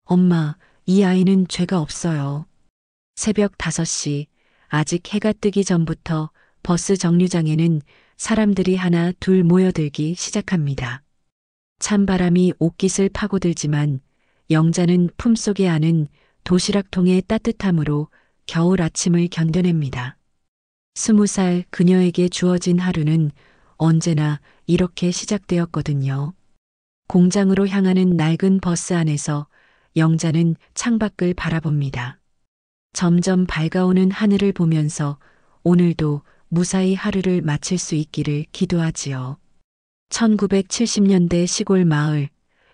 엄마, 이 아이는 죄가 없어요. 새벽 5시, 아직 해가 뜨기 전부터 버스 정류장에는 사람들이 하나 둘 모여들기 시작합니다. 찬바람이 옷깃을 파고들지만 영자는 품속에 안은 도시락통의 따뜻함으로 겨울 아침을 견뎌냅니다. 20살 그녀에게 주어진 하루는 언제나 이렇게 시작되었거든요. 공장으로 향하는 낡은 버스 안에서 영자는 창밖을 바라봅니다. 점점 밝아오는 하늘을 보면서 오늘도 무사히 하루를 마칠 수 있기를 기도하지요. 1970년대 시골 마을,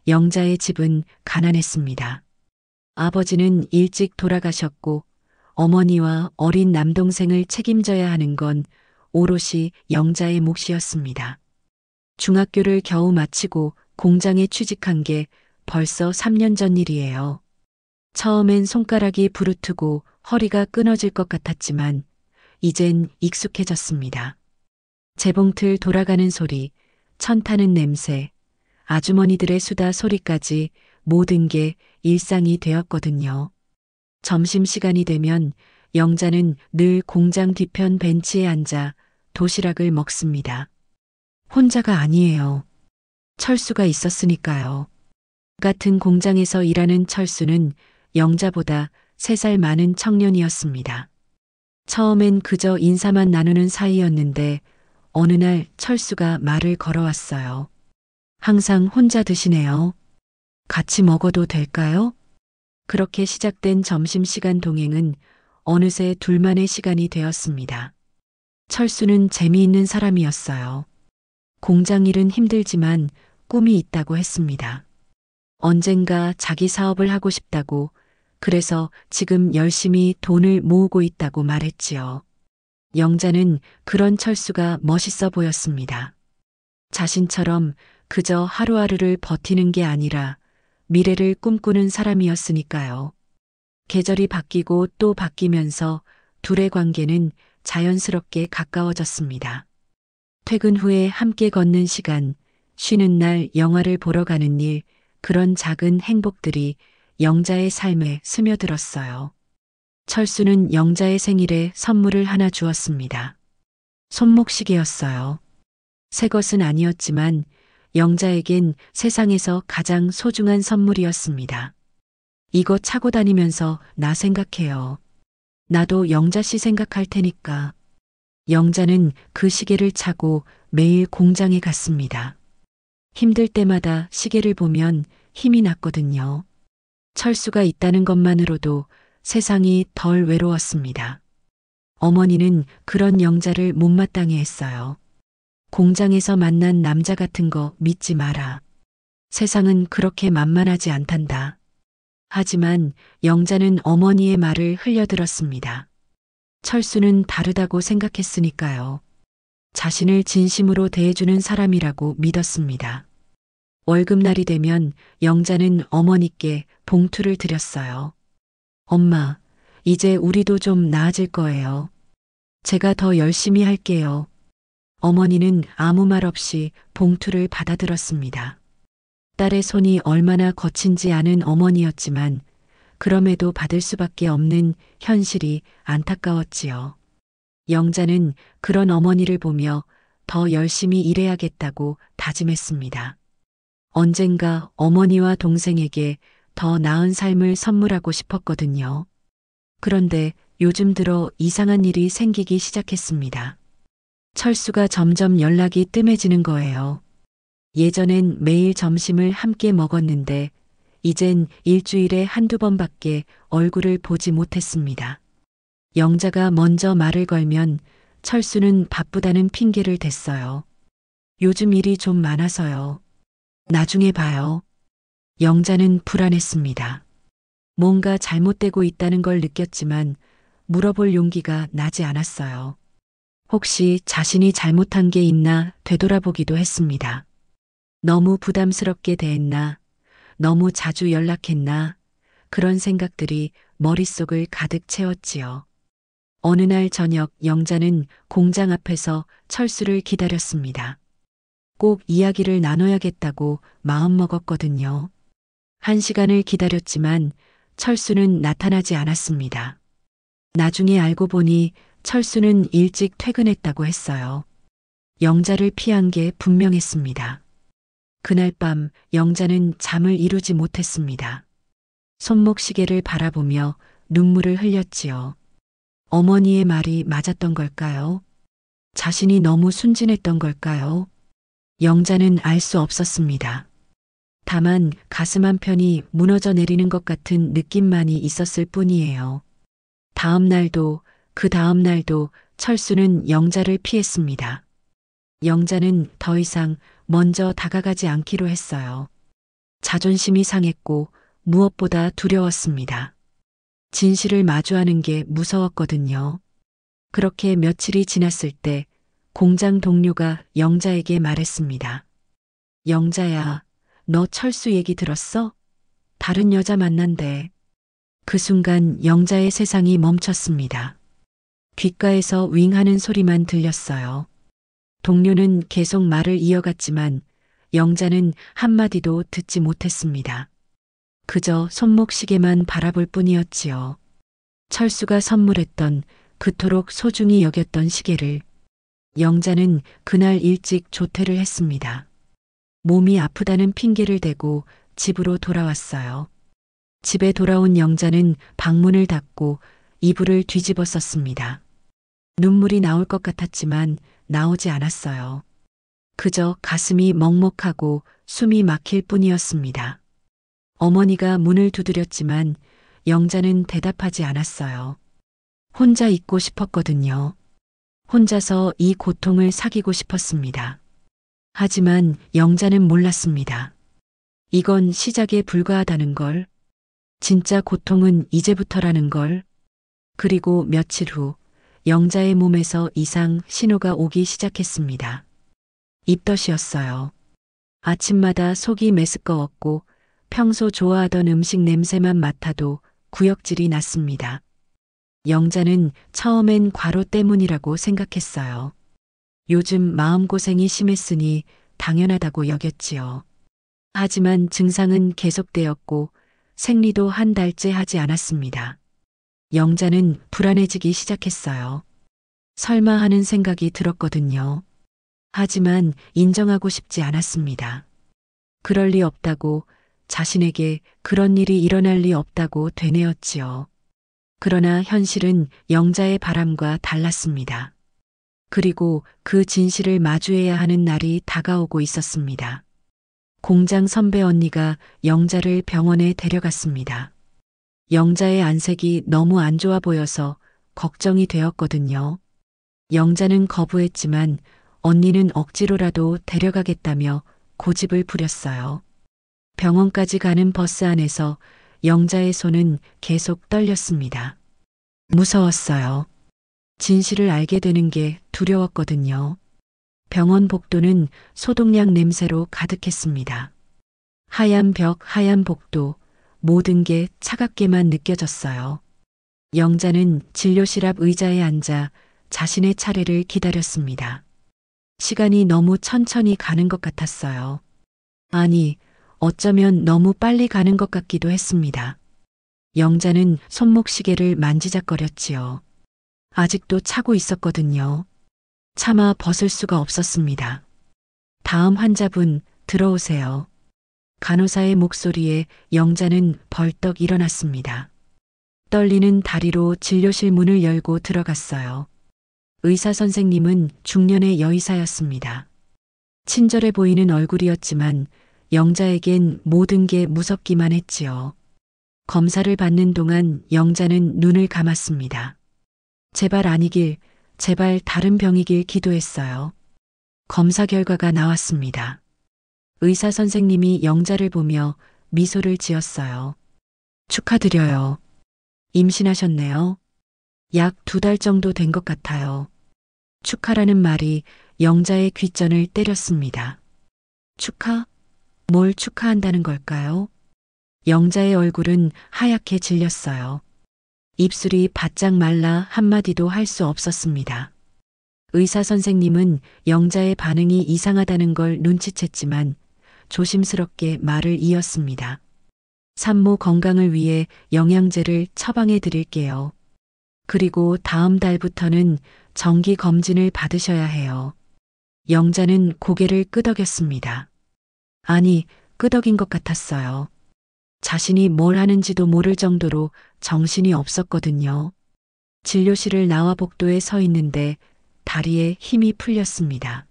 영자의 집은 가난했습니다. 아버지는 일찍 돌아가셨고 어머니와 어린 남동생을 책임져야 하는 건 오롯이 영자의 몫이었습니다. 중학교를 겨우 마치고 공장에 취직한 게 벌써 3년 전 일이에요. 처음엔 손가락이 부르트고 허리가 끊어질 것 같았지만 이젠 익숙해졌습니다. 재봉틀 돌아가는 소리, 천 타는 냄새, 아주머니들의 수다 소리까지 모든 게 일상이 되었거든요. 점심시간이 되면 영자는 늘 공장 뒤편 벤치에 앉아 도시락을 먹습니다. 혼자가 아니에요. 철수가 있었으니까요. 같은 공장에서 일하는 철수는 영자보다 3살 많은 청년이었습니다. 처음엔 그저 인사만 나누는 사이였는데 어느 날 철수가 말을 걸어왔어요. 항상 혼자 드시네요. 같이 먹어도 될까요? 그렇게 시작된 점심시간 동행은 어느새 둘만의 시간이 되었습니다. 철수는 재미있는 사람이었어요. 공장 일은 힘들지만 꿈이 있다고 했습니다. 언젠가 자기 사업을 하고 싶다고, 그래서 지금 열심히 돈을 모으고 있다고 말했지요. 영자는 그런 철수가 멋있어 보였습니다. 자신처럼 그저 하루하루를 버티는 게 아니라 미래를 꿈꾸는 사람이었으니까요. 계절이 바뀌고 또 바뀌면서 둘의 관계는 자연스럽게 가까워졌습니다. 퇴근 후에 함께 걷는 시간, 쉬는 날 영화를 보러 가는 일, 그런 작은 행복들이 영자의 삶에 스며들었어요. 철수는 영자의 생일에 선물을 하나 주었습니다. 손목시계였어요. 새 것은 아니었지만 영자에겐 세상에서 가장 소중한 선물이었습니다. 이거 차고 다니면서 나 생각해요. 나도 영자 씨 생각할 테니까. 영자는 그 시계를 차고 매일 공장에 갔습니다. 힘들 때마다 시계를 보면 힘이 났거든요. 철수가 있다는 것만으로도 세상이 덜 외로웠습니다. 어머니는 그런 영자를 못마땅해 했어요. 공장에서 만난 남자 같은 거 믿지 마라. 세상은 그렇게 만만하지 않단다. 하지만 영자는 어머니의 말을 흘려들었습니다. 철수는 다르다고 생각했으니까요. 자신을 진심으로 대해주는 사람이라고 믿었습니다. 월급날이 되면 영자는 어머니께 봉투를 드렸어요. 엄마, 이제 우리도 좀 나아질 거예요. 제가 더 열심히 할게요. 어머니는 아무 말 없이 봉투를 받아들었습니다. 딸의 손이 얼마나 거친지 아는 어머니였지만 그럼에도 받을 수밖에 없는 현실이 안타까웠지요. 영자는 그런 어머니를 보며 더 열심히 일해야겠다고 다짐했습니다. 언젠가 어머니와 동생에게 더 나은 삶을 선물하고 싶었거든요. 그런데 요즘 들어 이상한 일이 생기기 시작했습니다. 철수가 점점 연락이 뜸해지는 거예요. 예전엔 매일 점심을 함께 먹었는데 이젠 일주일에 한두 번밖에 얼굴을 보지 못했습니다. 영자가 먼저 말을 걸면 철수는 바쁘다는 핑계를 댔어요. 요즘 일이 좀 많아서요. 나중에 봐요. 영자는 불안했습니다. 뭔가 잘못되고 있다는 걸 느꼈지만 물어볼 용기가 나지 않았어요. 혹시 자신이 잘못한 게 있나 되돌아보기도 했습니다. 너무 부담스럽게 대했나, 너무 자주 연락했나, 그런 생각들이 머릿속을 가득 채웠지요. 어느 날 저녁 영자는 공장 앞에서 철수를 기다렸습니다. 꼭 이야기를 나눠야겠다고 마음먹었거든요. 1시간을 기다렸지만 철수는 나타나지 않았습니다. 나중에 알고 보니 철수는 일찍 퇴근했다고 했어요. 영자를 피한 게 분명했습니다. 그날 밤 영자는 잠을 이루지 못했습니다. 손목시계를 바라보며 눈물을 흘렸지요. 어머니의 말이 맞았던 걸까요? 자신이 너무 순진했던 걸까요? 영자는 알 수 없었습니다. 다만 가슴 한편이 무너져 내리는 것 같은 느낌만이 있었을 뿐이에요. 다음 날도 그 다음 날도 철수는 영자를 피했습니다. 영자는 더 이상 먼저 다가가지 않기로 했어요. 자존심이 상했고 무엇보다 두려웠습니다. 진실을 마주하는 게 무서웠거든요. 그렇게 며칠이 지났을 때 공장 동료가 영자에게 말했습니다. 영자야, 너 철수 얘기 들었어? 다른 여자 만난대. 그 순간 영자의 세상이 멈췄습니다. 귓가에서 윙 하는 소리만 들렸어요. 동료는 계속 말을 이어갔지만 영자는 한마디도 듣지 못했습니다. 그저 손목시계만 바라볼 뿐이었지요. 철수가 선물했던 그토록 소중히 여겼던 시계를. 영자는 그날 일찍 조퇴를 했습니다. 몸이 아프다는 핑계를 대고 집으로 돌아왔어요. 집에 돌아온 영자는 방문을 닫고 이불을 뒤집어 썼습니다. 눈물이 나올 것 같았지만 나오지 않았어요. 그저 가슴이 먹먹하고 숨이 막힐 뿐이었습니다. 어머니가 문을 두드렸지만 영자는 대답하지 않았어요. 혼자 있고 싶었거든요. 혼자서 이 고통을 사귀고 싶었습니다. 하지만 영자는 몰랐습니다. 이건 시작에 불과하다는 걸, 진짜 고통은 이제부터라는 걸. 그리고 며칠 후 영자의 몸에서 이상 신호가 오기 시작했습니다. 입덧이었어요. 아침마다 속이 메스꺼웠고 평소 좋아하던 음식 냄새만 맡아도 구역질이 났습니다. 영자는 처음엔 과로 때문이라고 생각했어요. 요즘 마음고생이 심했으니 당연하다고 여겼지요. 하지만 증상은 계속되었고 생리도 한 달째 하지 않았습니다. 영자는 불안해지기 시작했어요. 설마 하는 생각이 들었거든요. 하지만 인정하고 싶지 않았습니다. 그럴 리 없다고, 자신에게 그런 일이 일어날 리 없다고 되뇌었지요. 그러나 현실은 영자의 바람과 달랐습니다. 그리고 그 진실을 마주해야 하는 날이 다가오고 있었습니다. 공장 선배 언니가 영자를 병원에 데려갔습니다. 영자의 안색이 너무 안 좋아 보여서 걱정이 되었거든요. 영자는 거부했지만 언니는 억지로라도 데려가겠다며 고집을 부렸어요. 병원까지 가는 버스 안에서 영자의 손은 계속 떨렸습니다. 무서웠어요. 진실을 알게 되는 게 두려웠거든요. 병원 복도는 소독약 냄새로 가득했습니다. 하얀 벽, 하얀 복도, 모든 게 차갑게만 느껴졌어요. 영자는 진료실 앞 의자에 앉아 자신의 차례를 기다렸습니다. 시간이 너무 천천히 가는 것 같았어요. 아니, 어쩌면 너무 빨리 가는 것 같기도 했습니다. 영자는 손목시계를 만지작거렸지요. 아직도 차고 있었거든요. 차마 벗을 수가 없었습니다. 다음 환자분 들어오세요. 간호사의 목소리에 영자는 벌떡 일어났습니다. 떨리는 다리로 진료실 문을 열고 들어갔어요. 의사 선생님은 중년의 여의사였습니다. 친절해 보이는 얼굴이었지만 영자에겐 모든 게 무섭기만 했지요. 검사를 받는 동안 영자는 눈을 감았습니다. 제발 아니길, 제발 다른 병이길 기도했어요. 검사 결과가 나왔습니다. 의사 선생님이 영자를 보며 미소를 지었어요. 축하드려요. 임신하셨네요. 약 2달 정도 된 것 같아요. 축하라는 말이 영자의 귓전을 때렸습니다. 축하? 뭘 축하한다는 걸까요? 영자의 얼굴은 하얗게 질렸어요. 입술이 바짝 말라 한마디도 할 수 없었습니다. 의사 선생님은 영자의 반응이 이상하다는 걸 눈치챘지만 조심스럽게 말을 이었습니다. 산모 건강을 위해 영양제를 처방해 드릴게요. 그리고 다음 달부터는 정기 검진을 받으셔야 해요. 영자는 고개를 끄덕였습니다. 아니, 끄덕인 것 같았어요. 자신이 뭘 하는지도 모를 정도로 정신이 없었거든요. 진료실을 나와 복도에 서 있는데 다리에 힘이 풀렸습니다.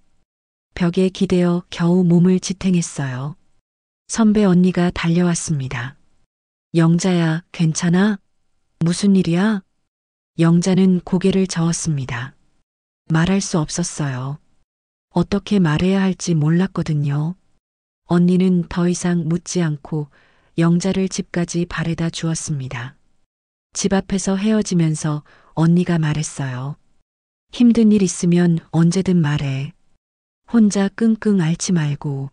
벽에 기대어 겨우 몸을 지탱했어요. 선배 언니가 달려왔습니다. 영자야, 괜찮아? 무슨 일이야? 영자는 고개를 저었습니다. 말할 수 없었어요. 어떻게 말해야 할지 몰랐거든요. 언니는 더 이상 묻지 않고 영자를 집까지 바래다 주었습니다. 집 앞에서 헤어지면서 언니가 말했어요. 힘든 일 있으면 언제든 말해. 혼자 끙끙 앓지 말고.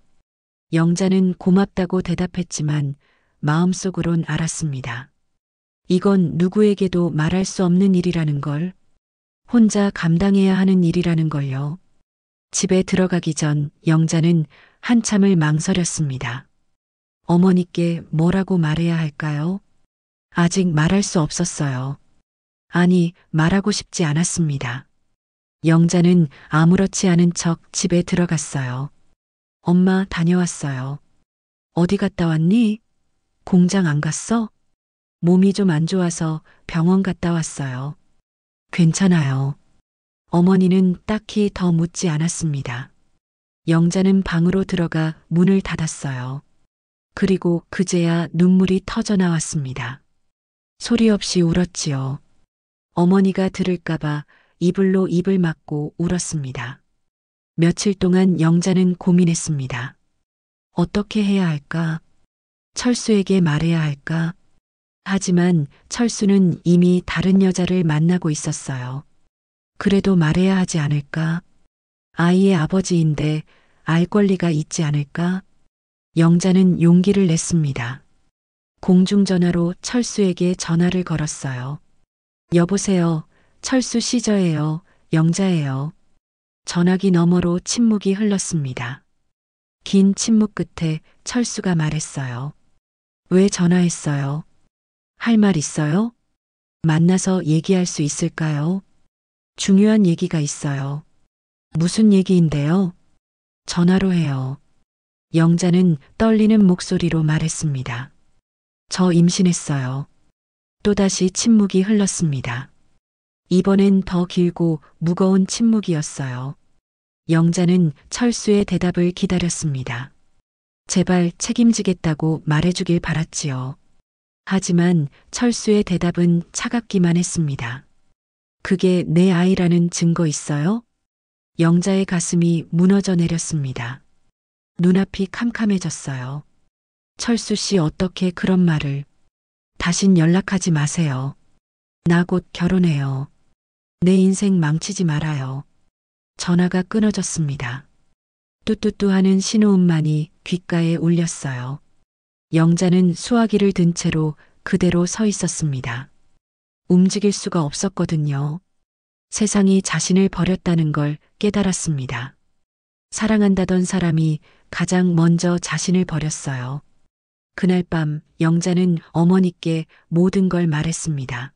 영자는 고맙다고 대답했지만 마음속으론 알았습니다. 이건 누구에게도 말할 수 없는 일이라는 걸, 혼자 감당해야 하는 일이라는 걸요. 집에 들어가기 전 영자는 한참을 망설였습니다. 어머니께 뭐라고 말해야 할까요? 아직 말할 수 없었어요. 아니, 말하고 싶지 않았습니다. 영자는 아무렇지 않은 척 집에 들어갔어요. 엄마, 다녀왔어요. 어디 갔다 왔니? 공장 안 갔어? 몸이 좀 안 좋아서 병원 갔다 왔어요. 괜찮아요. 어머니는 딱히 더 묻지 않았습니다. 영자는 방으로 들어가 문을 닫았어요. 그리고 그제야 눈물이 터져 나왔습니다. 소리 없이 울었지요. 어머니가 들을까봐 이불로 입을 막고 울었습니다. 며칠 동안 영자는 고민했습니다. 어떻게 해야 할까? 철수에게 말해야 할까? 하지만 철수는 이미 다른 여자를 만나고 있었어요. 그래도 말해야 하지 않을까? 아이의 아버지인데 알 권리가 있지 않을까? 영자는 용기를 냈습니다. 공중전화로 철수에게 전화를 걸었어요. 여보세요. 철수 씨 저예요. 영자예요. 전화기 너머로 침묵이 흘렀습니다. 긴 침묵 끝에 철수가 말했어요. 왜 전화했어요? 할 말 있어요? 만나서 얘기할 수 있을까요? 중요한 얘기가 있어요. 무슨 얘기인데요? 전화로 해요. 영자는 떨리는 목소리로 말했습니다. 저 임신했어요. 또다시 침묵이 흘렀습니다. 이번엔 더 길고 무거운 침묵이었어요. 영자는 철수의 대답을 기다렸습니다. 제발 책임지겠다고 말해주길 바랐지요. 하지만 철수의 대답은 차갑기만 했습니다. 그게 내 아이라는 증거 있어요? 영자의 가슴이 무너져 내렸습니다. 눈앞이 캄캄해졌어요. 철수 씨 어떻게 그런 말을. 다신 연락하지 마세요. 나 곧 결혼해요. 내 인생 망치지 말아요. 전화가 끊어졌습니다. 뚜뚜뚜 하는 신호음만이 귓가에 울렸어요. 영자는 수화기를 든 채로 그대로 서 있었습니다. 움직일 수가 없었거든요. 세상이 자신을 버렸다는 걸 깨달았습니다. 사랑한다던 사람이 가장 먼저 자신을 버렸어요. 그날 밤 영자는 어머니께 모든 걸 말했습니다.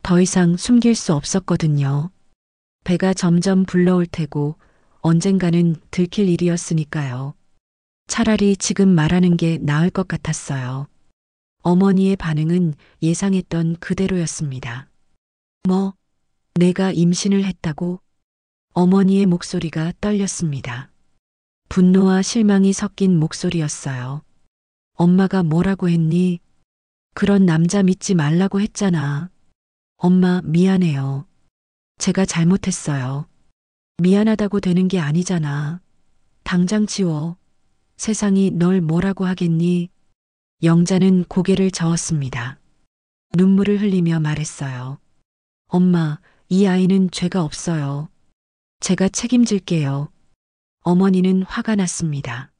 더 이상 숨길 수 없었거든요. 배가 점점 불러올 테고 언젠가는 들킬 일이었으니까요. 차라리 지금 말하는 게 나을 것 같았어요. 어머니의 반응은 예상했던 그대로였습니다. 뭐, 내가 임신을 했다고? 어머니의 목소리가 떨렸습니다. 분노와 실망이 섞인 목소리였어요. 엄마가 뭐라고 했니? 그런 남자 믿지 말라고 했잖아. 엄마, 미안해요. 제가 잘못했어요. 미안하다고 되는 게 아니잖아. 당장 지워. 세상이 널 뭐라고 하겠니? 영자는 고개를 저었습니다. 눈물을 흘리며 말했어요. 엄마, 이 아이는 죄가 없어요. 제가 책임질게요. 어머니는 화가 났습니다.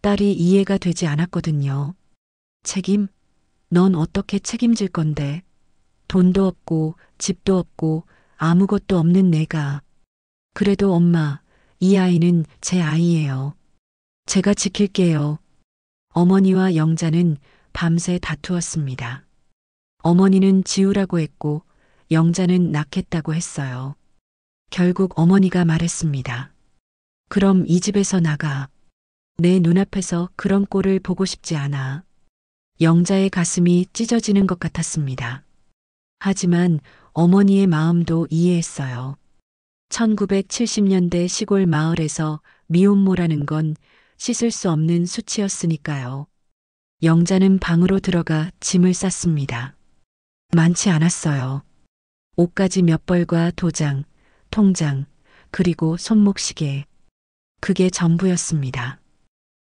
딸이 이해가 되지 않았거든요. 책임? 넌 어떻게 책임질 건데? 돈도 없고 집도 없고 아무것도 없는 내가. 그래도 엄마, 이 아이는 제 아이예요. 제가 지킬게요. 어머니와 영자는 밤새 다투었습니다. 어머니는 지우라고 했고 영자는 낳겠다고 했어요. 결국 어머니가 말했습니다. 그럼 이 집에서 나가. 내 눈앞에서 그런 꼴을 보고 싶지 않아. 영자의 가슴이 찢어지는 것 같았습니다. 하지만 어머니의 마음도 이해했어요. 1970년대 시골 마을에서 미혼모라는 건 씻을 수 없는 수치였으니까요. 영자는 방으로 들어가 짐을 쌌습니다. 많지 않았어요. 옷가지 몇 벌과 도장, 통장, 그리고 손목시계. 그게 전부였습니다.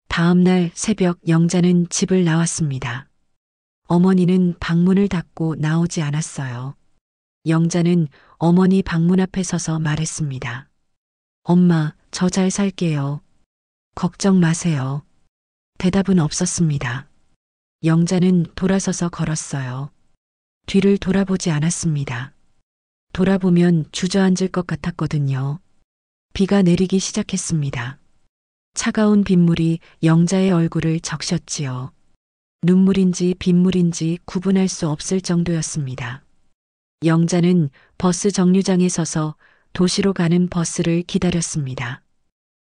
다음 날 새벽 영자는 집을 나왔습니다. 어머니는 방문을 닫고 나오지 않았어요. 영자는 어머니 방문 앞에 서서 말했습니다. 엄마, 저 잘 살게요. 걱정 마세요. 대답은 없었습니다. 영자는 돌아서서 걸었어요. 뒤를 돌아보지 않았습니다. 돌아보면 주저앉을 것 같았거든요. 비가 내리기 시작했습니다. 차가운 빗물이 영자의 얼굴을 적셨지요. 눈물인지 빗물인지 구분할 수 없을 정도였습니다. 영자는 버스 정류장에 서서 도시로 가는 버스를 기다렸습니다.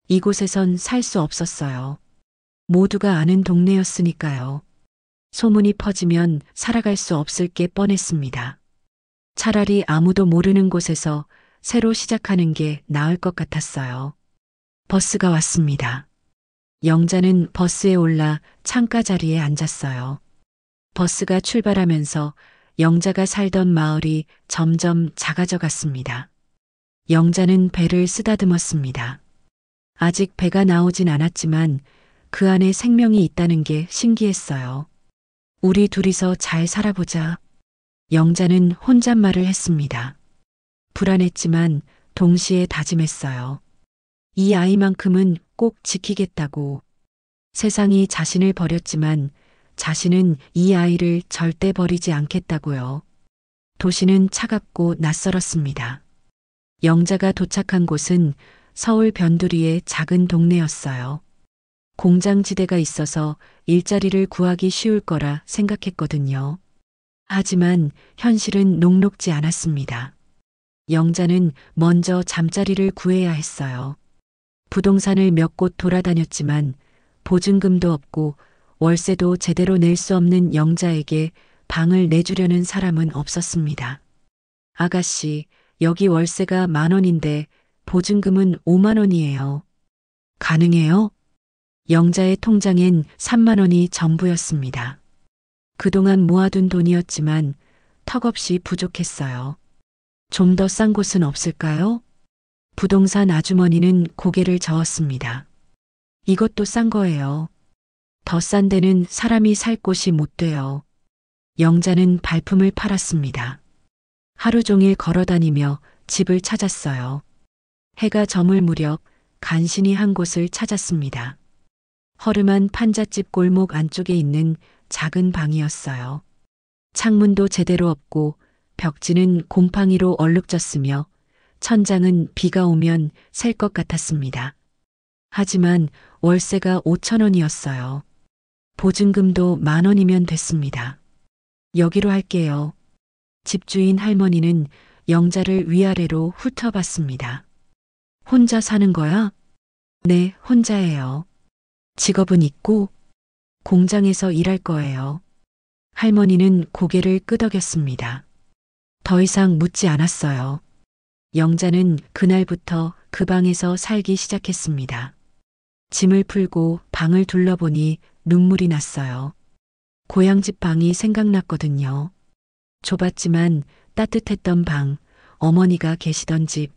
이곳에선 살 수 없었어요. 모두가 아는 동네였으니까요. 소문이 퍼지면 살아갈 수 없을 게 뻔했습니다. 차라리 아무도 모르는 곳에서 새로 시작하는 게 나을 것 같았어요. 버스가 왔습니다. 영자는 버스에 올라 창가 자리에 앉았어요. 버스가 출발하면서 영자가 살던 마을이 점점 작아져 갔습니다. 영자는 배를 쓰다듬었습니다. 아직 배가 나오진 않았지만 그 안에 생명이 있다는 게 신기했어요. 우리 둘이서 잘 살아보자. 영자는 혼잣말을 했습니다. 불안했지만 동시에 다짐했어요. 이 아이만큼은 꼭 지키겠다고. 세상이 자신을 버렸지만 자신은 이 아이를 절대 버리지 않겠다고요. 도시는 차갑고 낯설었습니다. 영자가 도착한 곳은 서울 변두리의 작은 동네였어요. 공장지대가 있어서 일자리를 구하기 쉬울 거라 생각했거든요. 하지만 현실은 녹록지 않았습니다. 영자는 먼저 잠자리를 구해야 했어요. 부동산을 몇 곳 돌아다녔지만 보증금도 없고 월세도 제대로 낼 수 없는 영자에게 방을 내주려는 사람은 없었습니다. 아가씨, 여기 월세가 10,000원인데 보증금은 50,000원이에요. 가능해요? 영자의 통장엔 30,000원이 전부였습니다. 그동안 모아둔 돈이었지만 턱없이 부족했어요. 좀 더 싼 곳은 없을까요? 부동산 아주머니는 고개를 저었습니다. 이것도 싼 거예요. 더 싼 데는 사람이 살 곳이 못 돼요. 영자는 발품을 팔았습니다. 하루 종일 걸어다니며 집을 찾았어요. 해가 저물 무렵 간신히 한 곳을 찾았습니다. 허름한 판잣집 골목 안쪽에 있는 작은 방이었어요. 창문도 제대로 없고 벽지는 곰팡이로 얼룩졌으며 천장은 비가 오면 셀 것 같았습니다. 하지만 월세가 5,000원이었어요. 보증금도 10,000원이면 됐습니다. 여기로 할게요. 집주인 할머니는 영자를 위아래로 훑어봤습니다. 혼자 사는 거야? 네, 혼자예요. 직업은 있고 공장에서 일할 거예요. 할머니는 고개를 끄덕였습니다. 더 이상 묻지 않았어요. 영자는 그날부터 그 방에서 살기 시작했습니다. 짐을 풀고 방을 둘러보니 눈물이 났어요. 고향집 방이 생각났거든요. 좁았지만 따뜻했던 방, 어머니가 계시던 집.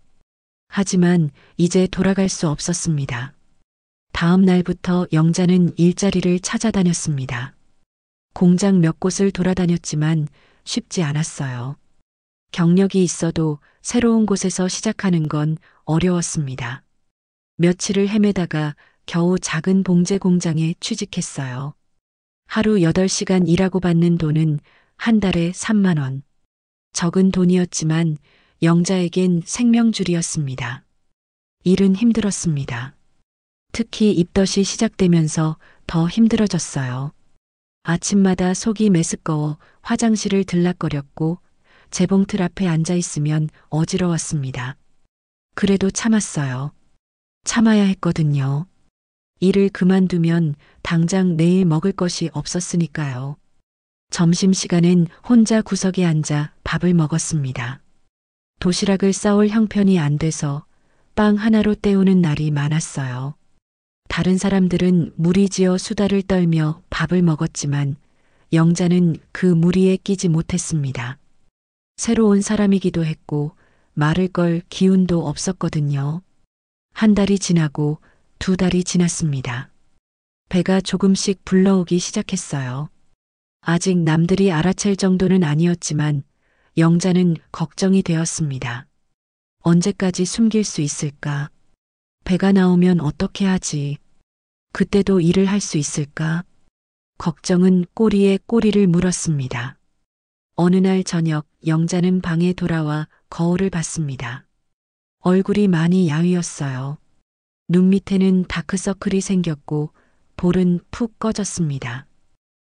하지만 이제 돌아갈 수 없었습니다. 다음 날부터 영자는 일자리를 찾아다녔습니다. 공장 몇 곳을 돌아다녔지만 쉽지 않았어요. 경력이 있어도 새로운 곳에서 시작하는 건 어려웠습니다. 며칠을 헤매다가 겨우 작은 봉제 공장에 취직했어요. 하루 8시간 일하고 받는 돈은 한 달에 30,000원. 적은 돈이었지만 영자에겐 생명줄이었습니다. 일은 힘들었습니다. 특히 입덧이 시작되면서 더 힘들어졌어요. 아침마다 속이 메스꺼워 화장실을 들락거렸고 재봉틀 앞에 앉아 있으면 어지러웠습니다. 그래도 참았어요. 참아야 했거든요. 일을 그만두면 당장 내일 먹을 것이 없었으니까요. 점심시간엔 혼자 구석에 앉아 밥을 먹었습니다. 도시락을 싸올 형편이 안 돼서 빵 하나로 때우는 날이 많았어요. 다른 사람들은 무리지어 수다를 떨며 밥을 먹었지만 영자는 그 무리에 끼지 못했습니다. 새로운 사람이기도 했고 말을 걸 기운도 없었거든요. 한 달이 지나고 두 달이 지났습니다. 배가 조금씩 불러오기 시작했어요. 아직 남들이 알아챌 정도는 아니었지만 영자는 걱정이 되었습니다. 언제까지 숨길 수 있을까? 배가 나오면 어떻게 하지? 그때도 일을 할 수 있을까? 걱정은 꼬리에 꼬리를 물었습니다. 어느 날 저녁 영자는 방에 돌아와 거울을 봤습니다. 얼굴이 많이 야위었어요. 눈 밑에는 다크서클이 생겼고 볼은 푹 꺼졌습니다.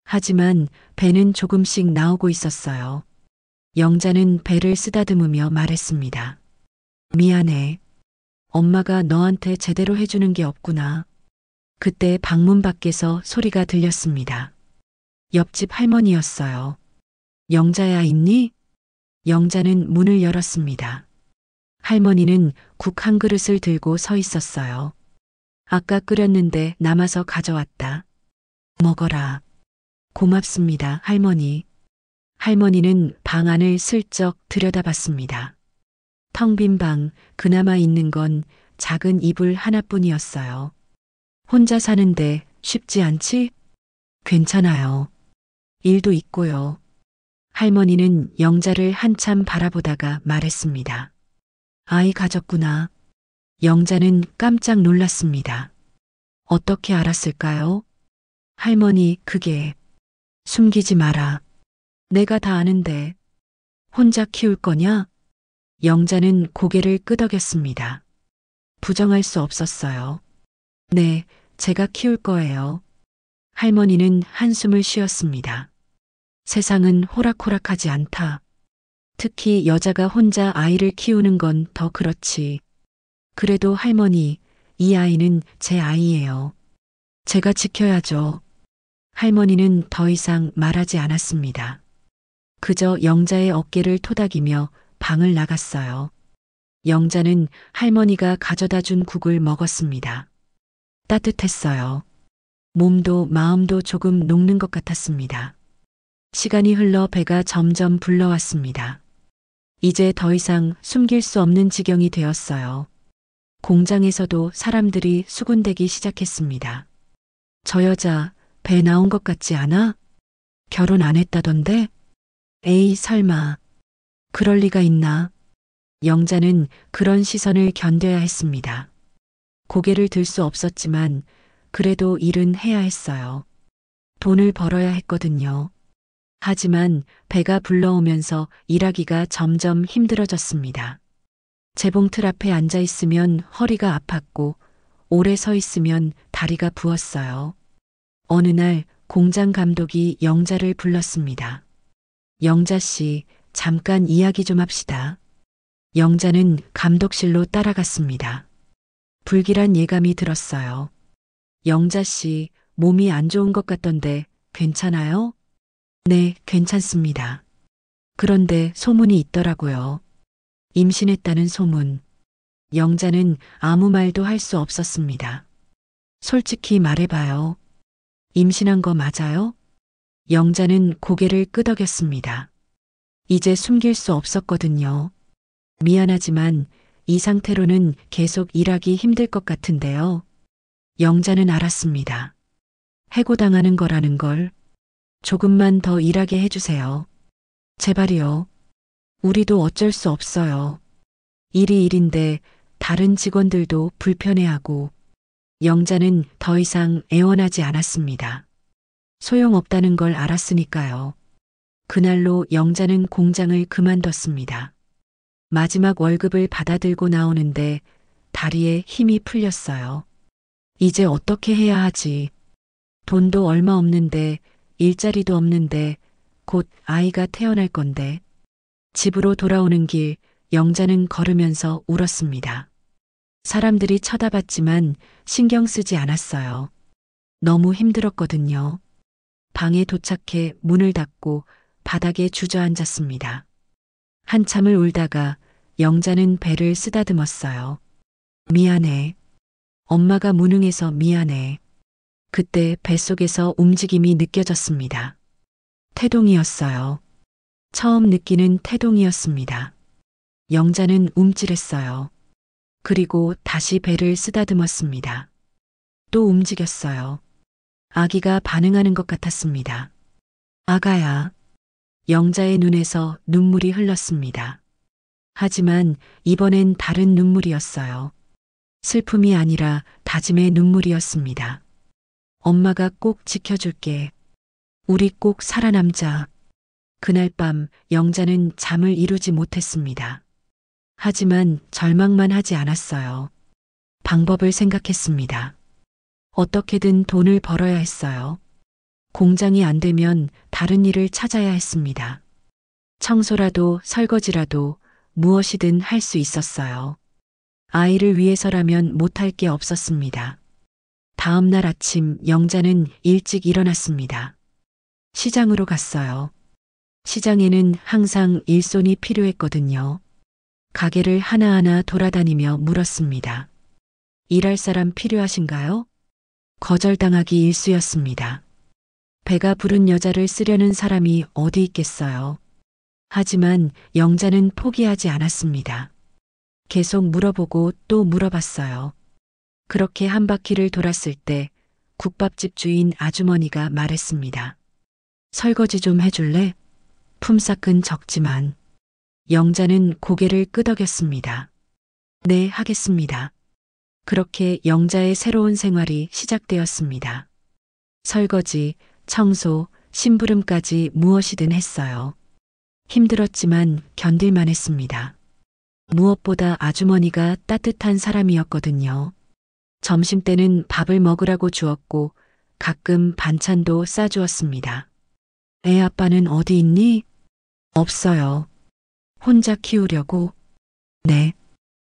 하지만 배는 조금씩 나오고 있었어요. 영자는 배를 쓰다듬으며 말했습니다. 미안해. 엄마가 너한테 제대로 해주는 게 없구나. 그때 방문 밖에서 소리가 들렸습니다. 옆집 할머니였어요. 영자야 있니? 영자는 문을 열었습니다. 할머니는 국 한 그릇을 들고 서 있었어요. 아까 끓였는데 남아서 가져왔다. 먹어라. 고맙습니다, 할머니. 할머니는 방 안을 슬쩍 들여다봤습니다. 텅 빈 방, 그나마 있는 건 작은 이불 하나뿐이었어요. 혼자 사는데 쉽지 않지? 괜찮아요. 일도 있고요. 할머니는 영자를 한참 바라보다가 말했습니다. 아이 가졌구나. 영자는 깜짝 놀랐습니다. 어떻게 알았을까요? 할머니, 그게 숨기지 마라. 내가 다 아는데 혼자 키울 거냐? 영자는 고개를 끄덕였습니다. 부정할 수 없었어요. 네, 제가 키울 거예요. 할머니는 한숨을 쉬었습니다. 세상은 호락호락하지 않다. 특히 여자가 혼자 아이를 키우는 건 더 그렇지. 그래도 할머니, 이 아이는 제 아이예요. 제가 지켜야죠. 할머니는 더 이상 말하지 않았습니다. 그저 영자의 어깨를 토닥이며 방을 나갔어요. 영자는 할머니가 가져다 준 국을 먹었습니다. 따뜻했어요. 몸도 마음도 조금 녹는 것 같았습니다. 시간이 흘러 배가 점점 불러왔습니다. 이제 더 이상 숨길 수 없는 지경이 되었어요. 공장에서도 사람들이 수군대기 시작했습니다. 저 여자 배 나온 것 같지 않아? 결혼 안 했다던데? 에이, 설마. 그럴 리가 있나? 영자는 그런 시선을 견뎌야 했습니다. 고개를 들 수 없었지만 그래도 일은 해야 했어요. 돈을 벌어야 했거든요. 하지만 배가 불러오면서 일하기가 점점 힘들어졌습니다. 재봉틀 앞에 앉아 있으면 허리가 아팠고 오래 서 있으면 다리가 부었어요. 어느 날 공장 감독이 영자를 불렀습니다. 영자 씨, 잠깐 이야기 좀 합시다. 영자는 감독실로 따라갔습니다. 불길한 예감이 들었어요. 영자 씨, 몸이 안 좋은 것 같던데 괜찮아요? 네, 괜찮습니다. 그런데 소문이 있더라고요. 임신했다는 소문. 영자는 아무 말도 할 수 없었습니다. 솔직히 말해봐요. 임신한 거 맞아요? 영자는 고개를 끄덕였습니다. 이제 숨길 수 없었거든요. 미안하지만 이 상태로는 계속 일하기 힘들 것 같은데요. 영자는 알았습니다. 해고당하는 거라는 걸 조금만 더 일하게 해주세요. 제발이요. 우리도 어쩔 수 없어요. 일이 일인데 다른 직원들도 불편해하고. 영자는 더 이상 애원하지 않았습니다. 소용없다는 걸 알았으니까요. 그날로 영자는 공장을 그만뒀습니다. 마지막 월급을 받아들고 나오는데 다리에 힘이 풀렸어요. 이제 어떻게 해야 하지? 돈도 얼마 없는데 일자리도 없는데 곧 아이가 태어날 건데. 집으로 돌아오는 길 영자는 걸으면서 울었습니다. 사람들이 쳐다봤지만 신경 쓰지 않았어요. 너무 힘들었거든요. 방에 도착해 문을 닫고 바닥에 주저앉았습니다. 한참을 울다가 영자는 배를 쓰다듬었어요. 미안해. 엄마가 무능해서 미안해. 그때 뱃속에서 움직임이 느껴졌습니다. 태동이었어요. 처음 느끼는 태동이었습니다. 영자는 움찔했어요. 그리고 다시 배를 쓰다듬었습니다. 또 움직였어요. 아기가 반응하는 것 같았습니다. 아가야. 영자의 눈에서 눈물이 흘렀습니다. 하지만 이번엔 다른 눈물이었어요. 슬픔이 아니라 다짐의 눈물이었습니다. 엄마가 꼭 지켜줄게. 우리 꼭 살아남자. 그날 밤 영자는 잠을 이루지 못했습니다. 하지만 절망만 하지 않았어요. 방법을 생각했습니다. 어떻게든 돈을 벌어야 했어요. 공장이 안 되면 다른 일을 찾아야 했습니다. 청소라도 설거지라도 무엇이든 할 수 있었어요. 아이를 위해서라면 못할 게 없었습니다. 다음 날 아침 영자는 일찍 일어났습니다. 시장으로 갔어요. 시장에는 항상 일손이 필요했거든요. 가게를 하나하나 돌아다니며 물었습니다. 일할 사람 필요하신가요? 거절당하기 일쑤였습니다. 배가 부른 여자를 쓰려는 사람이 어디 있겠어요. 하지만 영자는 포기하지 않았습니다. 계속 물어보고 또 물어봤어요. 그렇게 한 바퀴를 돌았을 때 국밥집 주인 아주머니가 말했습니다. 설거지 좀 해줄래? 품삯은 적지만. 영자는 고개를 끄덕였습니다. 네, 하겠습니다. 그렇게 영자의 새로운 생활이 시작되었습니다. 설거지, 청소, 심부름까지 무엇이든 했어요. 힘들었지만 견딜만 했습니다. 무엇보다 아주머니가 따뜻한 사람이었거든요. 점심때는 밥을 먹으라고 주었고 가끔 반찬도 싸주었습니다. 애 아빠는 어디 있니? 없어요. 혼자 키우려고? 네.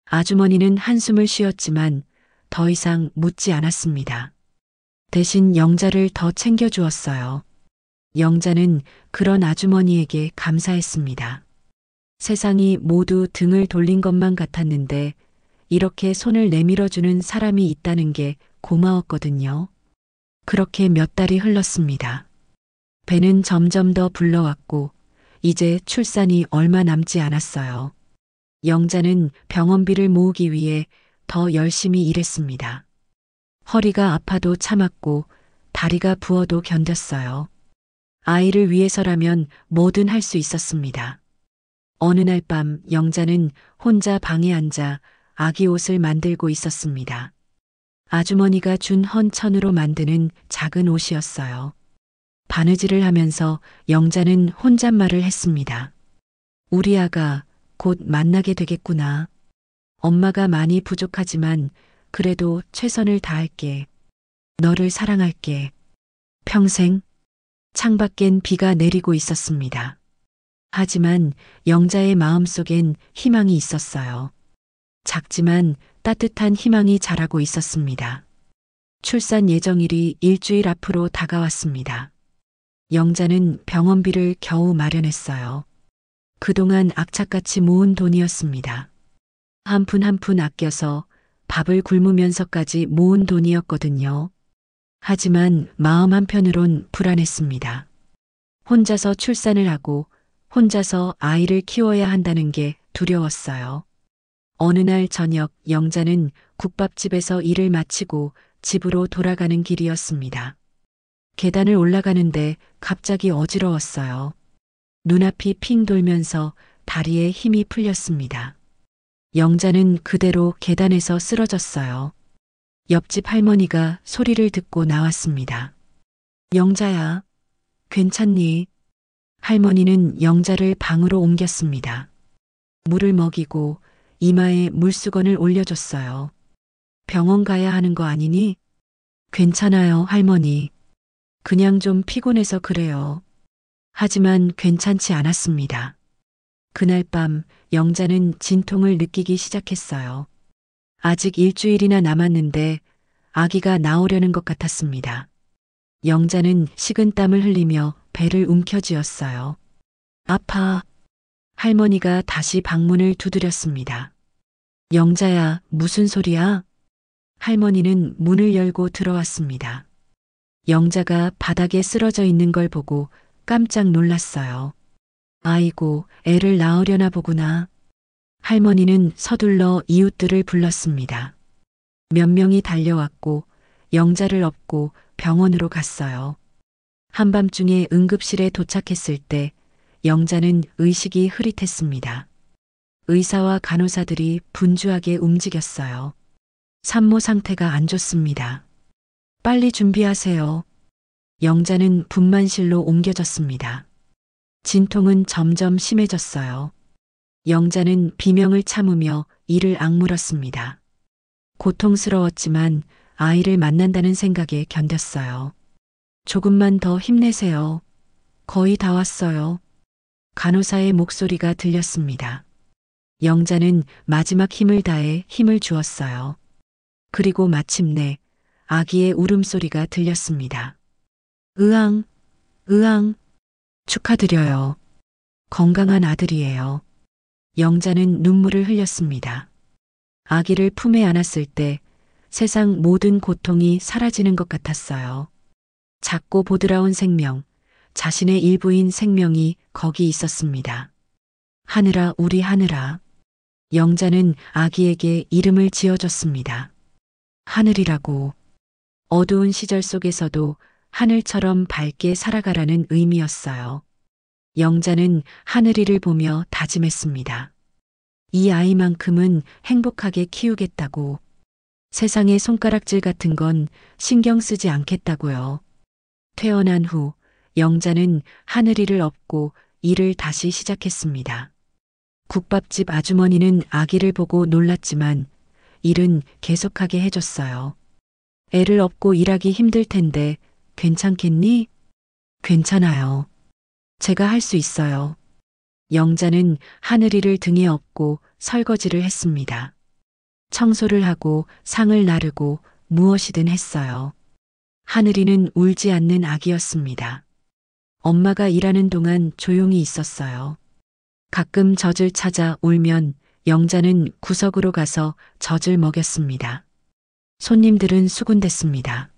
아주머니는 한숨을 쉬었지만 더 이상 묻지 않았습니다. 대신 영자를 더 챙겨주었어요. 영자는 그런 아주머니에게 감사했습니다. 세상이 모두 등을 돌린 것만 같았는데 이렇게 손을 내밀어주는 사람이 있다는 게 고마웠거든요. 그렇게 몇 달이 흘렀습니다. 배는 점점 더 불러왔고 이제 출산이 얼마 남지 않았어요. 영자는 병원비를 모으기 위해 더 열심히 일했습니다. 허리가 아파도 참았고 다리가 부어도 견뎠어요. 아이를 위해서라면 뭐든 할 수 있었습니다. 어느 날 밤 영자는 혼자 방에 앉아 아기 옷을 만들고 있었습니다. 아주머니가 준 헌천으로 만드는 작은 옷이었어요. 바느질을 하면서 영자는 혼잣말을 했습니다. 우리 아가 곧 만나게 되겠구나. 엄마가 많이 부족하지만 그래도 최선을 다할게. 너를 사랑할게. 평생. 창밖엔 비가 내리고 있었습니다. 하지만 영자의 마음속엔 희망이 있었어요. 작지만 따뜻한 희망이 자라고 있었습니다. 출산 예정일이 일주일 앞으로 다가왔습니다. 영자는 병원비를 겨우 마련했어요. 그동안 악착같이 모은 돈이었습니다. 한 푼 한 푼 아껴서 밥을 굶으면서까지 모은 돈이었거든요. 하지만 마음 한편으론 불안했습니다. 혼자서 출산을 하고 혼자서 아이를 키워야 한다는 게 두려웠어요. 어느 날 저녁 영자는 국밥집에서 일을 마치고 집으로 돌아가는 길이었습니다. 계단을 올라가는데 갑자기 어지러웠어요. 눈앞이 핑 돌면서 다리에 힘이 풀렸습니다. 영자는 그대로 계단에서 쓰러졌어요. 옆집 할머니가 소리를 듣고 나왔습니다. 영자야, 괜찮니? 할머니는 영자를 방으로 옮겼습니다. 물을 먹이고 이마에 물수건을 올려줬어요. 병원 가야 하는 거 아니니? 괜찮아요, 할머니. 그냥 좀 피곤해서 그래요. 하지만 괜찮지 않았습니다. 그날 밤 영자는 진통을 느끼기 시작했어요. 아직 일주일이나 남았는데 아기가 나오려는 것 같았습니다. 영자는 식은땀을 흘리며 배를 움켜쥐었어요. 아파. 할머니가 다시 방문을 두드렸습니다. 영자야, 무슨 소리야? 할머니는 문을 열고 들어왔습니다. 영자가 바닥에 쓰러져 있는 걸 보고 깜짝 놀랐어요. 아이고, 애를 낳으려나 보구나. 할머니는 서둘러 이웃들을 불렀습니다. 몇 명이 달려왔고 영자를 업고 병원으로 갔어요. 한밤중에 응급실에 도착했을 때 영자는 의식이 흐릿했습니다. 의사와 간호사들이 분주하게 움직였어요. 산모 상태가 안 좋습니다. 빨리 준비하세요. 영자는 분만실로 옮겨졌습니다. 진통은 점점 심해졌어요. 영자는 비명을 참으며 이를 악물었습니다. 고통스러웠지만 아이를 만난다는 생각에 견뎠어요. 조금만 더 힘내세요. 거의 다 왔어요. 간호사의 목소리가 들렸습니다. 영자는 마지막 힘을 다해 힘을 주었어요. 그리고 마침내 아기의 울음소리가 들렸습니다. 으앙, 으앙, 축하드려요. 건강한 아들이에요. 영자는 눈물을 흘렸습니다. 아기를 품에 안았을 때 세상 모든 고통이 사라지는 것 같았어요. 작고 보드라운 생명, 자신의 일부인 생명이 거기 있었습니다. 하늘아, 우리 하늘아. 영자는 아기에게 이름을 지어줬습니다. 하늘이라고. 어두운 시절 속에서도 하늘처럼 밝게 살아가라는 의미였어요. 영자는 하늘이를 보며 다짐했습니다. 이 아이만큼은 행복하게 키우겠다고. 세상의 손가락질 같은 건 신경 쓰지 않겠다고요. 퇴원한 후 영자는 하늘이를 업고 일을 다시 시작했습니다. 국밥집 아주머니는 아기를 보고 놀랐지만 일은 계속하게 해줬어요. 애를 업고 일하기 힘들 텐데 괜찮겠니? 괜찮아요. 제가 할 수 있어요. 영자는 하늘이를 등에 업고 설거지를 했습니다. 청소를 하고 상을 나르고 무엇이든 했어요. 하늘이는 울지 않는 아기였습니다. 엄마가 일하는 동안 조용히 있었어요. 가끔 젖을 찾아 울면 영자는 구석으로 가서 젖을 먹였습니다. 손님들은 수군댔습니다.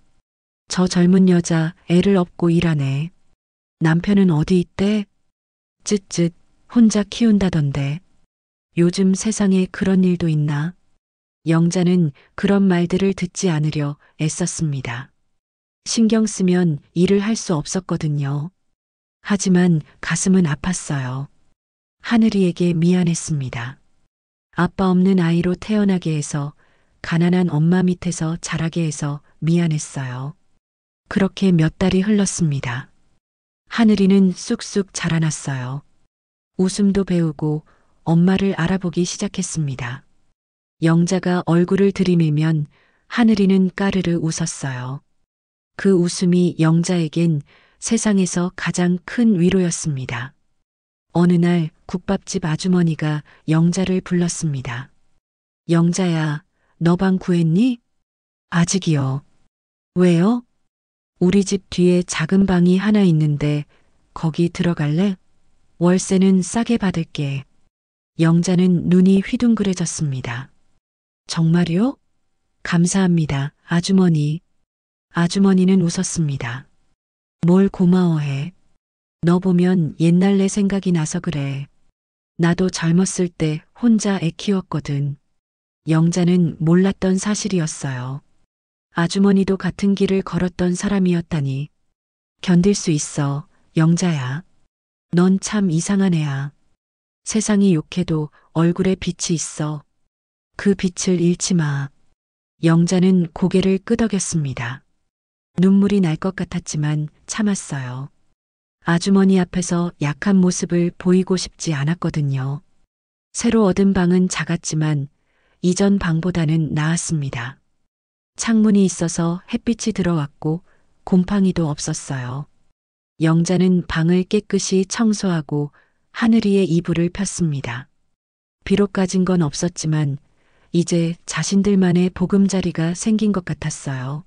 저 젊은 여자 애를 업고 일하네. 남편은 어디 있대? 쯧쯧 혼자 키운다던데. 요즘 세상에 그런 일도 있나? 영자는 그런 말들을 듣지 않으려 애썼습니다. 신경 쓰면 일을 할 수 없었거든요. 하지만 가슴은 아팠어요. 하늘이에게 미안했습니다. 아빠 없는 아이로 태어나게 해서 가난한 엄마 밑에서 자라게 해서 미안했어요. 그렇게 몇 달이 흘렀습니다. 하늘이는 쑥쑥 자라났어요. 웃음도 배우고 엄마를 알아보기 시작했습니다. 영자가 얼굴을 들이밀면 하늘이는 까르르 웃었어요. 그 웃음이 영자에겐 세상에서 가장 큰 위로였습니다. 어느 날 국밥집 아주머니가 영자를 불렀습니다. 영자야, 너 방 구했니? 아직이요. 왜요? 우리 집 뒤에 작은 방이 하나 있는데 거기 들어갈래? 월세는 싸게 받을게. 영자는 눈이 휘둥그레졌습니다. 정말요? 감사합니다, 아주머니. 아주머니는 웃었습니다. 뭘 고마워해. 너 보면 옛날 내 생각이 나서 그래. 나도 젊었을 때 혼자 애 키웠거든. 영자는 몰랐던 사실이었어요. 아주머니도 같은 길을 걸었던 사람이었다니. 견딜 수 있어, 영자야. 넌 참 이상한 애야. 세상이 욕해도 얼굴에 빛이 있어. 그 빛을 잃지 마. 영자는 고개를 끄덕였습니다. 눈물이 날 것 같았지만 참았어요. 아주머니 앞에서 약한 모습을 보이고 싶지 않았거든요. 새로 얻은 방은 작았지만 이전 방보다는 나았습니다. 창문이 있어서 햇빛이 들어왔고 곰팡이도 없었어요. 영자는 방을 깨끗이 청소하고 하늘이의 이불을 폈습니다. 비록 가진 건 없었지만 이제 자신들만의 보금자리가 생긴 것 같았어요.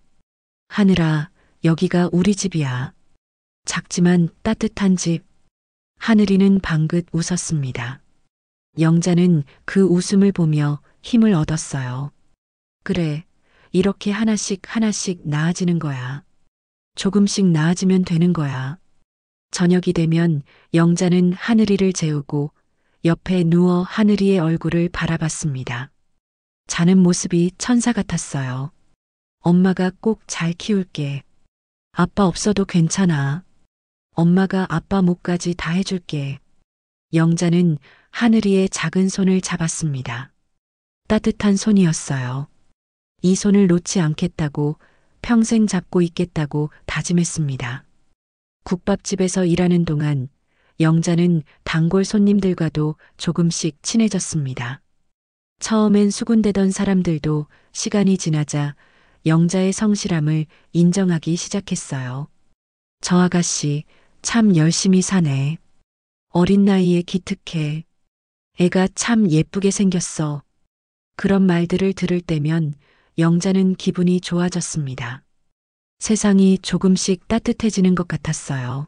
하늘아, 여기가 우리 집이야. 작지만 따뜻한 집. 하늘이는 방긋 웃었습니다. 영자는 그 웃음을 보며 힘을 얻었어요. 그래, 이렇게 하나씩 하나씩 나아지는 거야. 조금씩 나아지면 되는 거야. 저녁이 되면 영자는 하늘이를 재우고 옆에 누워 하늘이의 얼굴을 바라봤습니다. 자는 모습이 천사 같았어요. 엄마가 꼭 잘 키울게. 아빠 없어도 괜찮아. 엄마가 아빠 목까지 다 해줄게. 영자는 하늘이의 작은 손을 잡았습니다. 따뜻한 손이었어요. 이 손을 놓지 않겠다고, 평생 잡고 있겠다고 다짐했습니다. 국밥집에서 일하는 동안 영자는 단골 손님들과도 조금씩 친해졌습니다. 처음엔 수군대던 사람들도 시간이 지나자 영자의 성실함을 인정하기 시작했어요. 저 아가씨 참 열심히 사네. 어린 나이에 기특해. 애가 참 예쁘게 생겼어. 그런 말들을 들을 때면 영자는 기분이 좋아졌습니다. 세상이 조금씩 따뜻해지는 것 같았어요.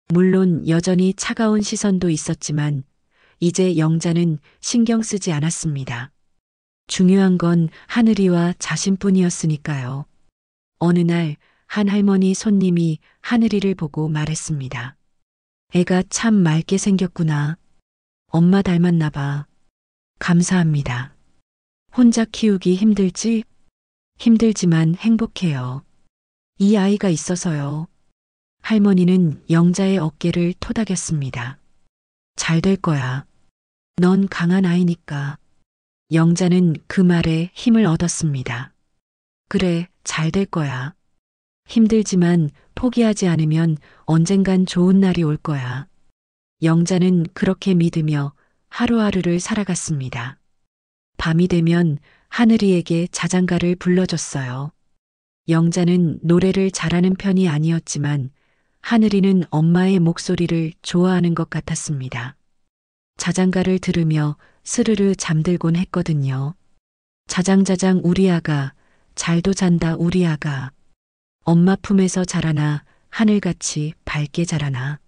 물론 여전히 차가운 시선도 있었지만 이제 영자는 신경 쓰지 않았습니다. 중요한 건 하늘이와 자신뿐이었으니까요. 어느 날 한 할머니 손님이 하늘이를 보고 말했습니다. 애가 참 맑게 생겼구나. 엄마 닮았나 봐. 감사합니다. 혼자 키우기 힘들지? 힘들지만 행복해요. 이 아이가 있어서요. 할머니는 영자의 어깨를 토닥였습니다. 잘 될 거야. 넌 강한 아이니까. 영자는 그 말에 힘을 얻었습니다. 그래, 잘 될 거야. 힘들지만 포기하지 않으면 언젠간 좋은 날이 올 거야. 영자는 그렇게 믿으며 하루하루를 살아갔습니다. 밤이 되면 하늘이에게 자장가를 불러줬어요. 영자는 노래를 잘하는 편이 아니었지만 하늘이는 엄마의 목소리를 좋아하는 것 같았습니다. 자장가를 들으며 스르르 잠들곤 했거든요. 자장자장 우리 아가, 잘도 잔다 우리 아가. 엄마 품에서 자라나 하늘같이 밝게 자라나.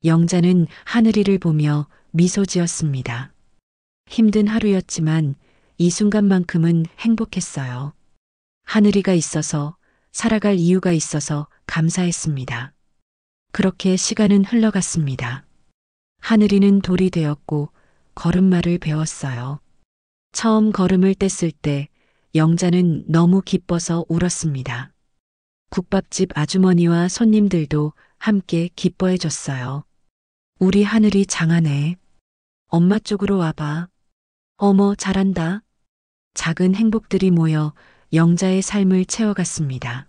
영자는 하늘이를 보며 미소 지었습니다. 힘든 하루였지만 이 순간만큼은 행복했어요. 하늘이가 있어서, 살아갈 이유가 있어서 감사했습니다. 그렇게 시간은 흘러갔습니다. 하늘이는 돌이 되었고 걸음마를 배웠어요. 처음 걸음을 뗐을 때 영자는 너무 기뻐서 울었습니다. 국밥집 아주머니와 손님들도 함께 기뻐해 줬어요. 우리 하늘이 장하네. 엄마 쪽으로 와봐. 어머, 잘한다. 작은 행복들이 모여 영자의 삶을 채워갔습니다.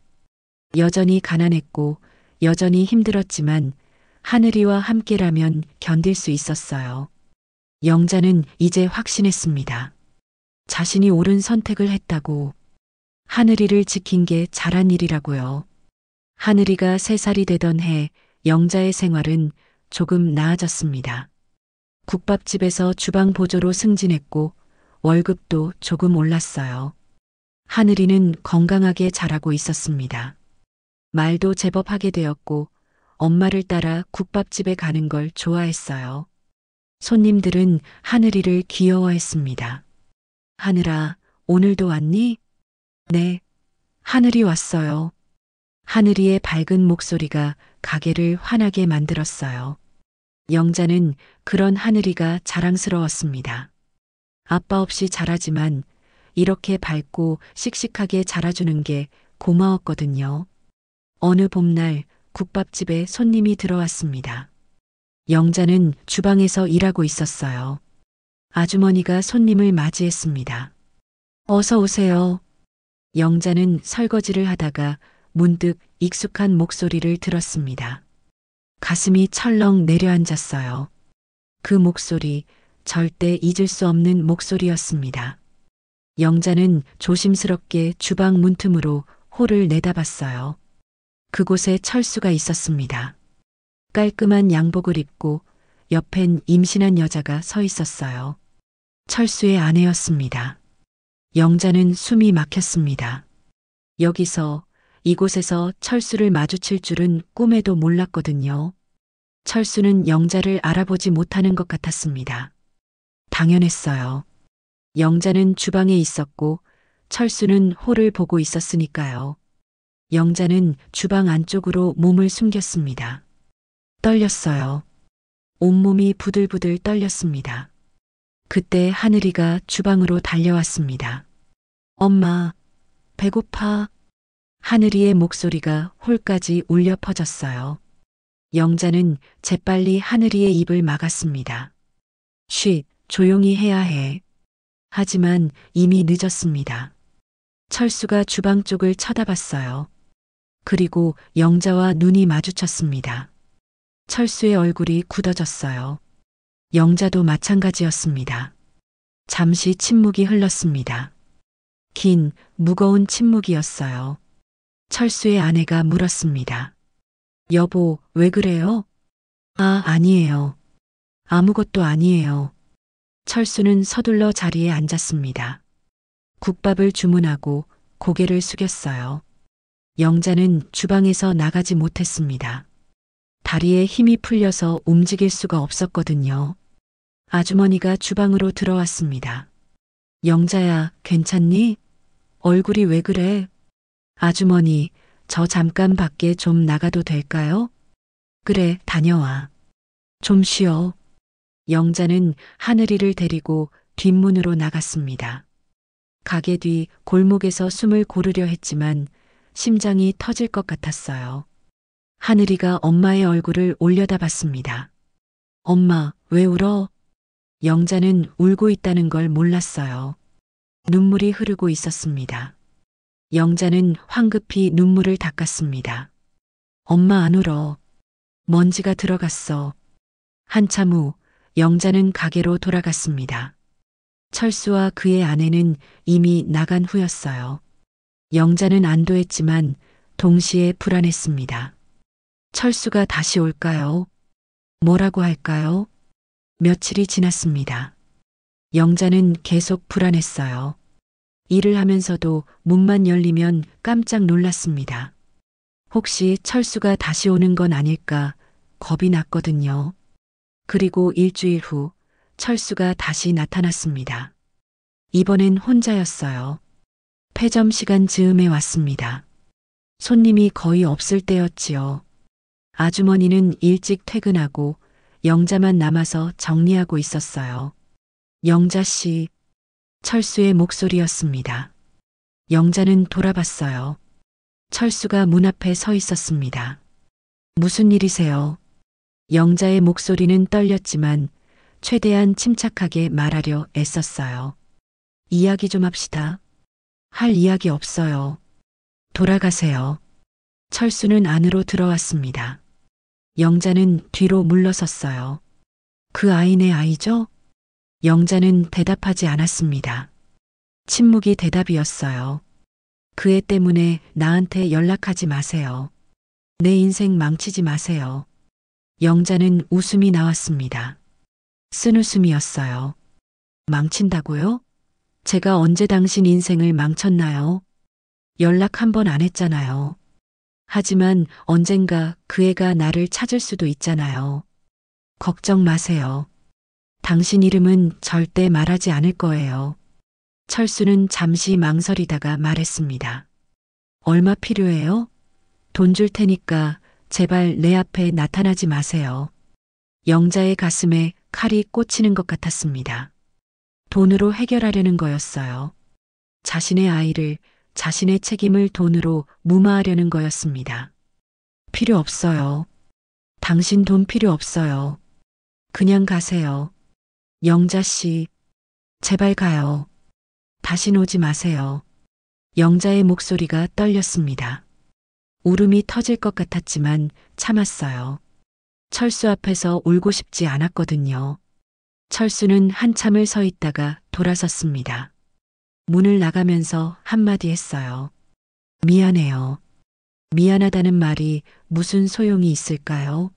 여전히 가난했고 여전히 힘들었지만 하늘이와 함께라면 견딜 수 있었어요. 영자는 이제 확신했습니다. 자신이 옳은 선택을 했다고. 하늘이를 지킨 게 잘한 일이라고요. 하늘이가 3살이 되던 해 영자의 생활은 조금 나아졌습니다. 국밥집에서 주방 보조로 승진했고 월급도 조금 올랐어요. 하늘이는 건강하게 자라고 있었습니다. 말도 제법 하게 되었고 엄마를 따라 국밥집에 가는 걸 좋아했어요. 손님들은 하늘이를 귀여워했습니다. 하늘아, 오늘도 왔니? 네, 하늘이 왔어요. 하늘이의 밝은 목소리가 가게를 환하게 만들었어요. 영자는 그런 하늘이가 자랑스러웠습니다. 아빠 없이 자라지만 이렇게 밝고 씩씩하게 자라주는 게 고마웠거든요. 어느 봄날 국밥집에 손님이 들어왔습니다. 영자는 주방에서 일하고 있었어요. 아주머니가 손님을 맞이했습니다. 어서 오세요. 영자는 설거지를 하다가 문득 익숙한 목소리를 들었습니다. 가슴이 철렁 내려앉았어요. 그 목소리, 절대 잊을 수 없는 목소리였습니다. 영자는 조심스럽게 주방 문틈으로 홀을 내다봤어요. 그곳에 철수가 있었습니다. 깔끔한 양복을 입고 옆엔 임신한 여자가 서 있었어요. 철수의 아내였습니다. 영자는 숨이 막혔습니다. 여기서, 이곳에서 철수를 마주칠 줄은 꿈에도 몰랐거든요. 철수는 영자를 알아보지 못하는 것 같았습니다. 당연했어요. 영자는 주방에 있었고 철수는 홀을 보고 있었으니까요. 영자는 주방 안쪽으로 몸을 숨겼습니다. 떨렸어요. 온몸이 부들부들 떨렸습니다. 그때 하늘이가 주방으로 달려왔습니다. 엄마, 배고파. 하늘이의 목소리가 홀까지 울려 퍼졌어요. 영자는 재빨리 하늘이의 입을 막았습니다. 쉿, 조용히 해야 해. 하지만 이미 늦었습니다. 철수가 주방 쪽을 쳐다봤어요. 그리고 영자와 눈이 마주쳤습니다. 철수의 얼굴이 굳어졌어요. 영자도 마찬가지였습니다. 잠시 침묵이 흘렀습니다. 긴, 무거운 침묵이었어요. 철수의 아내가 물었습니다. 여보, 왜 그래요? 아, 아니에요. 아무것도 아니에요. 철수는 서둘러 자리에 앉았습니다. 국밥을 주문하고 고개를 숙였어요. 영자는 주방에서 나가지 못했습니다. 다리에 힘이 풀려서 움직일 수가 없었거든요. 아주머니가 주방으로 들어왔습니다. 영자야, 괜찮니? 얼굴이 왜 그래? 아주머니, 저 잠깐 밖에 좀 나가도 될까요? 그래, 다녀와. 좀 쉬어. 영자는 하늘이를 데리고 뒷문으로 나갔습니다. 가게 뒤 골목에서 숨을 고르려 했지만 심장이 터질 것 같았어요. 하늘이가 엄마의 얼굴을 올려다봤습니다. 엄마, 왜 울어? 영자는 울고 있다는 걸 몰랐어요. 눈물이 흐르고 있었습니다. 영자는 황급히 눈물을 닦았습니다. 엄마 안 울어. 먼지가 들어갔어. 한참 후 영자는 가게로 돌아갔습니다. 철수와 그의 아내는 이미 나간 후였어요. 영자는 안도했지만 동시에 불안했습니다. 철수가 다시 올까요? 뭐라고 할까요? 며칠이 지났습니다. 영자는 계속 불안했어요. 일을 하면서도 문만 열리면 깜짝 놀랐습니다. 혹시 철수가 다시 오는 건 아닐까 겁이 났거든요. 그리고 일주일 후 철수가 다시 나타났습니다. 이번엔 혼자였어요. 폐점 시간 즈음에 왔습니다. 손님이 거의 없을 때였지요. 아주머니는 일찍 퇴근하고 영자만 남아서 정리하고 있었어요. 영자 씨, 철수의 목소리였습니다. 영자는 돌아봤어요. 철수가 문 앞에 서 있었습니다. 무슨 일이세요? 영자의 목소리는 떨렸지만 최대한 침착하게 말하려 애썼어요. 이야기 좀 합시다. 할 이야기 없어요. 돌아가세요. 철수는 안으로 들어왔습니다. 영자는 뒤로 물러섰어요. 그 아이네 아이죠? 영자는 대답하지 않았습니다. 침묵이 대답이었어요. 그 애 때문에 나한테 연락하지 마세요. 내 인생 망치지 마세요. 영자는 웃음이 나왔습니다. 쓴웃음이었어요. 망친다고요? 제가 언제 당신 인생을 망쳤나요? 연락 한 번 안 했잖아요. 하지만 언젠가 그 애가 나를 찾을 수도 있잖아요. 걱정 마세요. 당신 이름은 절대 말하지 않을 거예요. 철수는 잠시 망설이다가 말했습니다. 얼마 필요해요? 돈 줄 테니까 제발 내 앞에 나타나지 마세요. 영자의 가슴에 칼이 꽂히는 것 같았습니다. 돈으로 해결하려는 거였어요. 자신의 아이를, 자신의 책임을 돈으로 무마하려는 거였습니다. 필요 없어요. 당신 돈 필요 없어요. 그냥 가세요. 영자 씨, 제발 가요. 다신 오지 마세요. 영자의 목소리가 떨렸습니다. 울음이 터질 것 같았지만 참았어요. 철수 앞에서 울고 싶지 않았거든요. 철수는 한참을 서 있다가 돌아섰습니다. 문을 나가면서 한마디 했어요. 미안해요. 미안하다는 말이 무슨 소용이 있을까요?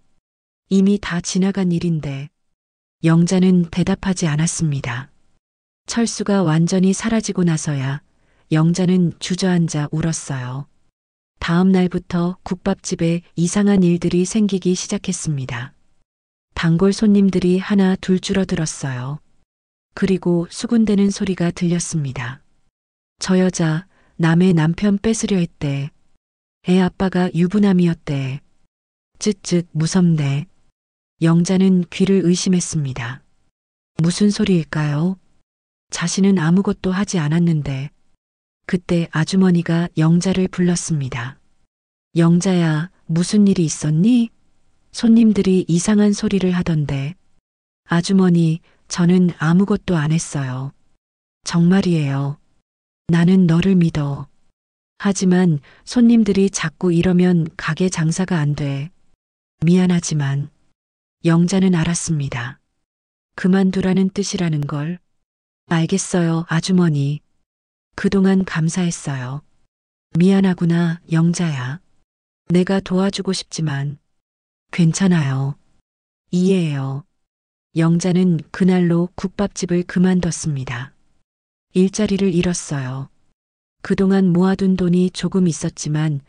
이미 다 지나간 일인데. 영자는 대답하지 않았습니다. 철수가 완전히 사라지고 나서야 영자는 주저앉아 울었어요. 다음 날부터 국밥집에 이상한 일들이 생기기 시작했습니다. 단골 손님들이 하나 둘 줄어들었어요. 그리고 수군대는 소리가 들렸습니다. 저 여자 남의 남편 뺏으려 했대. 애 아빠가 유부남이었대. 쯧쯧 무섭네. 영자는 귀를 의심했습니다. 무슨 소리일까요? 자신은 아무것도 하지 않았는데. 그때 아주머니가 영자를 불렀습니다. 영자야, 무슨 일이 있었니? 손님들이 이상한 소리를 하던데. 아주머니, 저는 아무것도 안 했어요. 정말이에요. 나는 너를 믿어. 하지만 손님들이 자꾸 이러면 가게 장사가 안 돼. 미안하지만. 영자는 알았습니다. 그만두라는 뜻이라는 걸. 알겠어요, 아주머니. 그동안 감사했어요. 미안하구나, 영자야. 내가 도와주고 싶지만. 괜찮아요. 이해해요. 영자는 그날로 국밥집을 그만뒀습니다. 일자리를 잃었어요. 그동안 모아둔 돈이 조금 있었지만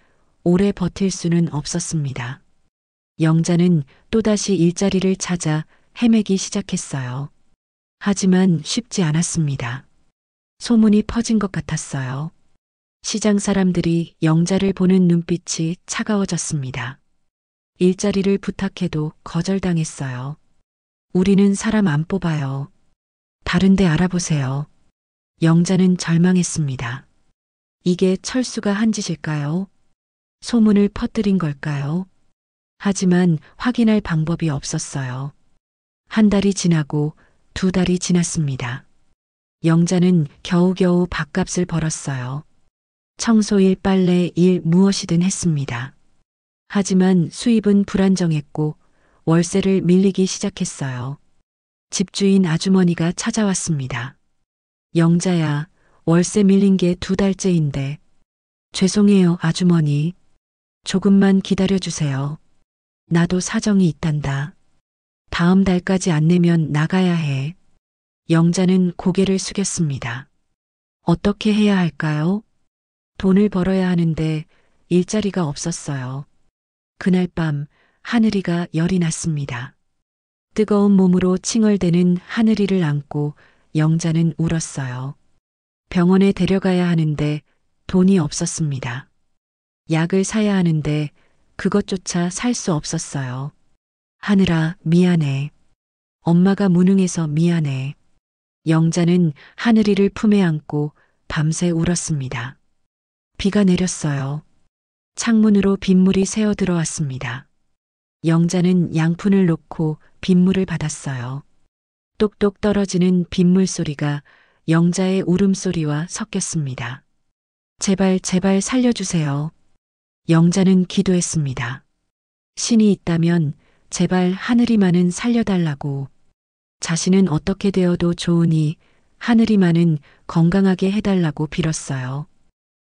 오래 버틸 수는 없었습니다. 영자는 또다시 일자리를 찾아 헤매기 시작했어요. 하지만 쉽지 않았습니다. 소문이 퍼진 것 같았어요. 시장 사람들이 영자를 보는 눈빛이 차가워졌습니다. 일자리를 부탁해도 거절당했어요. 우리는 사람 안 뽑아요. 다른 데 알아보세요. 영자는 절망했습니다. 이게 철수가 한 짓일까요? 소문을 퍼뜨린 걸까요? 하지만 확인할 방법이 없었어요. 한 달이 지나고 두 달이 지났습니다. 영자는 겨우겨우 밥값을 벌었어요. 청소일, 빨래 일 무엇이든 했습니다. 하지만 수입은 불안정했고 월세를 밀리기 시작했어요. 집주인 아주머니가 찾아왔습니다. 영자야, 월세 밀린 게 두 달째인데. 죄송해요, 아주머니. 조금만 기다려주세요. 나도 사정이 있단다. 다음 달까지 안 내면 나가야 해. 영자는 고개를 숙였습니다. 어떻게 해야 할까요? 돈을 벌어야 하는데 일자리가 없었어요. 그날 밤 하늘이가 열이 났습니다. 뜨거운 몸으로 칭얼대는 하늘이를 안고 영자는 울었어요. 병원에 데려가야 하는데 돈이 없었습니다. 약을 사야 하는데 그것조차 살 수 없었어요. 하늘아, 미안해. 엄마가 무능해서 미안해. 영자는 하늘이를 품에 안고 밤새 울었습니다. 비가 내렸어요. 창문으로 빗물이 새어 들어왔습니다. 영자는 양푼을 놓고 빗물을 받았어요. 똑똑 떨어지는 빗물 소리가 영자의 울음소리와 섞였습니다. 제발, 제발 살려주세요. 영자는 기도했습니다. 신이 있다면 제발 하늘이만은 살려달라고. 자신은 어떻게 되어도 좋으니 하늘이만은 건강하게 해달라고 빌었어요.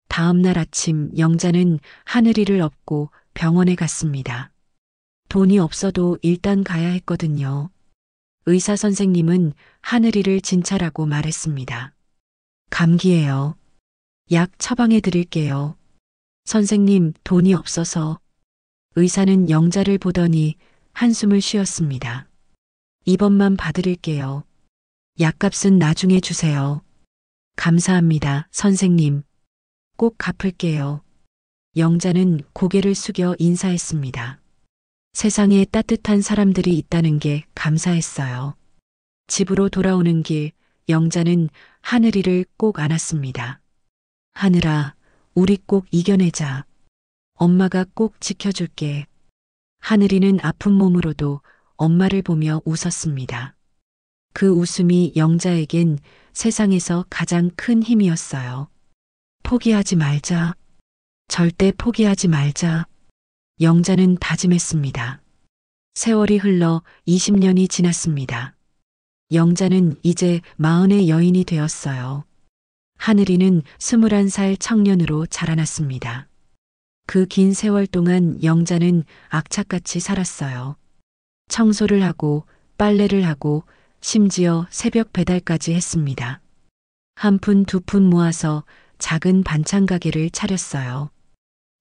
다음 날 아침 영자는 하늘이를 업고 병원에 갔습니다. 돈이 없어도 일단 가야 했거든요. 의사 선생님은 하늘이를 진찰하고 말했습니다. 감기예요. 약 처방해 드릴게요. 선생님, 돈이 없어서. 의사는 영자를 보더니 한숨을 쉬었습니다. 이번만 봐드릴게요. 약값은 나중에 주세요. 감사합니다, 선생님. 꼭 갚을게요. 영자는 고개를 숙여 인사했습니다. 세상에 따뜻한 사람들이 있다는 게 감사했어요. 집으로 돌아오는 길, 영자는 하늘이를 꼭 안았습니다. 하늘아, 우리 꼭 이겨내자. 엄마가 꼭 지켜줄게. 하늘이는 아픈 몸으로도 엄마를 보며 웃었습니다. 그 웃음이 영자에겐 세상에서 가장 큰 힘이었어요. 포기하지 말자. 절대 포기하지 말자. 영자는 다짐했습니다. 세월이 흘러 20년이 지났습니다. 영자는 이제 40의 여인이 되었어요. 하늘이는 21살 청년으로 자라났습니다. 그 긴 세월 동안 영자는 악착같이 살았어요. 청소를 하고 빨래를 하고 심지어 새벽 배달까지 했습니다. 한 푼 두 푼 모아서 작은 반찬 가게를 차렸어요.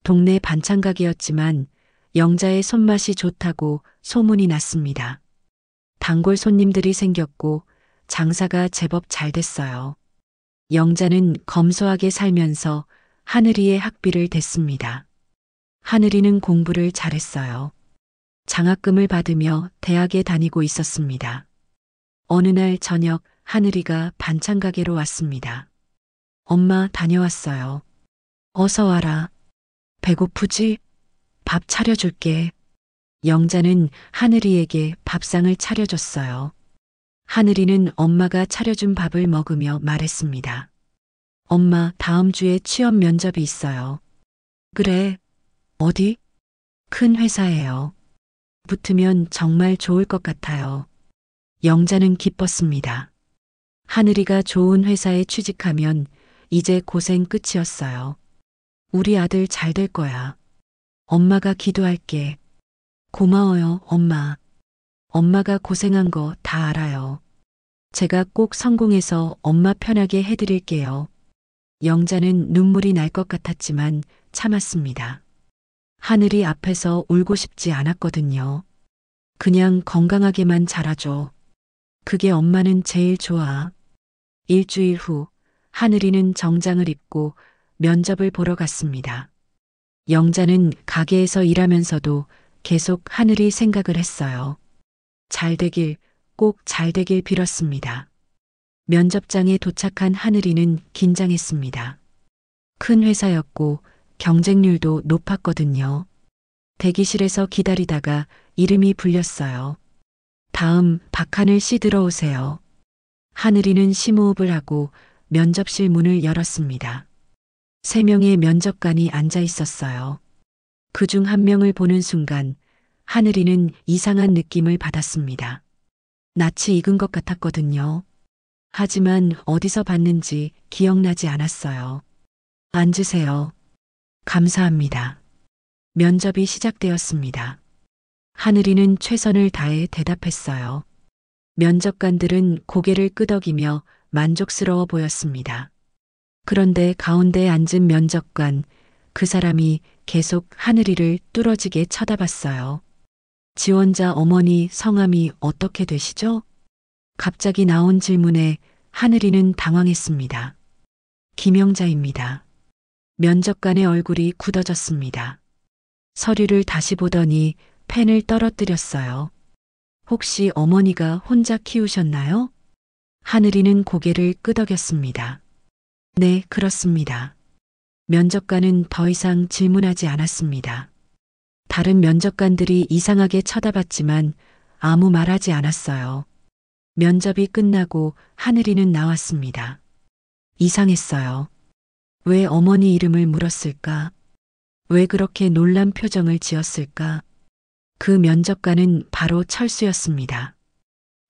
동네 반찬 가게였지만 영자의 손맛이 좋다고 소문이 났습니다. 단골 손님들이 생겼고 장사가 제법 잘 됐어요. 영자는 검소하게 살면서 하늘이의 학비를 댔습니다. 하늘이는 공부를 잘했어요. 장학금을 받으며 대학에 다니고 있었습니다. 어느 날 저녁 하늘이가 반찬 가게로 왔습니다. 엄마 다녀왔어요. 어서 와라. 배고프지? 밥 차려줄게. 영자는 하늘이에게 밥상을 차려줬어요. 하늘이는 엄마가 차려준 밥을 먹으며 말했습니다. 엄마, 다음 주에 취업 면접이 있어요. 그래. 어디? 큰 회사예요. 붙으면 정말 좋을 것 같아요. 영자는 기뻤습니다. 하늘이가 좋은 회사에 취직하면 이제 고생 끝이었어요. 우리 아들 잘 될 거야. 엄마가 기도할게. 고마워요, 엄마. 엄마가 고생한 거 다 알아요. 제가 꼭 성공해서 엄마 편하게 해드릴게요. 영자는 눈물이 날 것 같았지만 참았습니다. 하늘이 앞에서 울고 싶지 않았거든요. 그냥 건강하게만 자라줘. 그게 엄마는 제일 좋아. 일주일 후 하늘이는 정장을 입고 면접을 보러 갔습니다. 영자는 가게에서 일하면서도 계속 하늘이 생각을 했어요. 잘 되길, 꼭 잘 되길 빌었습니다. 면접장에 도착한 하늘이는 긴장했습니다. 큰 회사였고 경쟁률도 높았거든요. 대기실에서 기다리다가 이름이 불렸어요. 다음 박하늘 씨 들어오세요. 하늘이는 심호흡을 하고 면접실 문을 열었습니다. 3명의 면접관이 앉아 있었어요. 그중 한 명을 보는 순간 하늘이는 이상한 느낌을 받았습니다. 낯이 익은 것 같았거든요. 하지만 어디서 봤는지 기억나지 않았어요. 앉으세요. 감사합니다. 면접이 시작되었습니다. 하늘이는 최선을 다해 대답했어요. 면접관들은 고개를 끄덕이며 만족스러워 보였습니다. 그런데 가운데 앉은 면접관, 그 사람이 계속 하늘이를 뚫어지게 쳐다봤어요. 지원자 어머니 성함이 어떻게 되시죠? 갑자기 나온 질문에 하늘이는 당황했습니다. 김영자입니다. 면접관의 얼굴이 굳어졌습니다. 서류를 다시 보더니 펜을 떨어뜨렸어요. 혹시 어머니가 혼자 키우셨나요? 하늘이는 고개를 끄덕였습니다. 네, 그렇습니다. 면접관은 더 이상 질문하지 않았습니다. 다른 면접관들이 이상하게 쳐다봤지만 아무 말하지 않았어요. 면접이 끝나고 하늘이는 나왔습니다. 이상했어요. 왜 어머니 이름을 물었을까? 왜 그렇게 놀란 표정을 지었을까? 그 면접관은 바로 철수였습니다.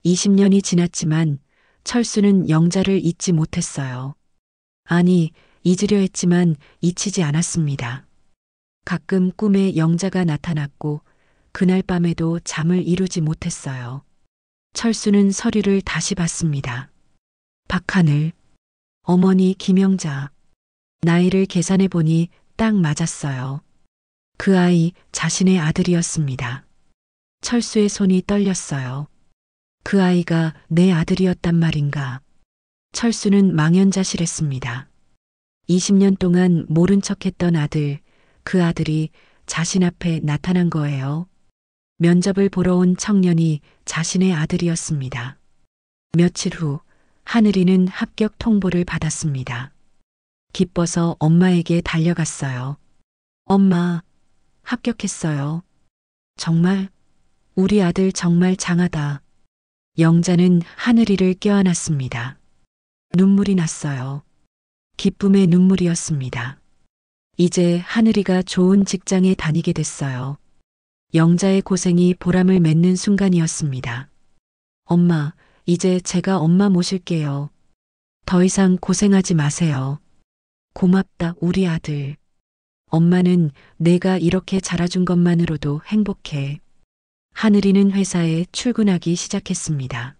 20년이 지났지만 철수는 영자를 잊지 못했어요. 아니, 잊으려 했지만 잊히지 않았습니다. 가끔 꿈에 영자가 나타났고 그날 밤에도 잠을 이루지 못했어요. 철수는 서류를 다시 봤습니다. 박하늘, 어머니 김영자. 나이를 계산해 보니 딱 맞았어요. 그 아이 자신의 아들이었습니다. 철수의 손이 떨렸어요. 그 아이가 내 아들이었단 말인가. 철수는 망연자실했습니다. 20년 동안 모른 척했던 아들, 그 아들이 자신 앞에 나타난 거예요. 면접을 보러 온 청년이 자신의 아들이었습니다. 며칠 후 하늘이는 합격 통보를 받았습니다. 기뻐서 엄마에게 달려갔어요. 엄마, 합격했어요. 정말? 우리 아들 정말 장하다. 영자는 하늘이를 껴안았습니다. 눈물이 났어요. 기쁨의 눈물이었습니다. 이제 하늘이가 좋은 직장에 다니게 됐어요. 영자의 고생이 보람을 맺는 순간이었습니다. 엄마, 이제 제가 엄마 모실게요. 더 이상 고생하지 마세요. 고맙다, 우리 아들. 엄마는 내가 이렇게 자라준 것만으로도 행복해. 하늘이는 회사에 출근하기 시작했습니다.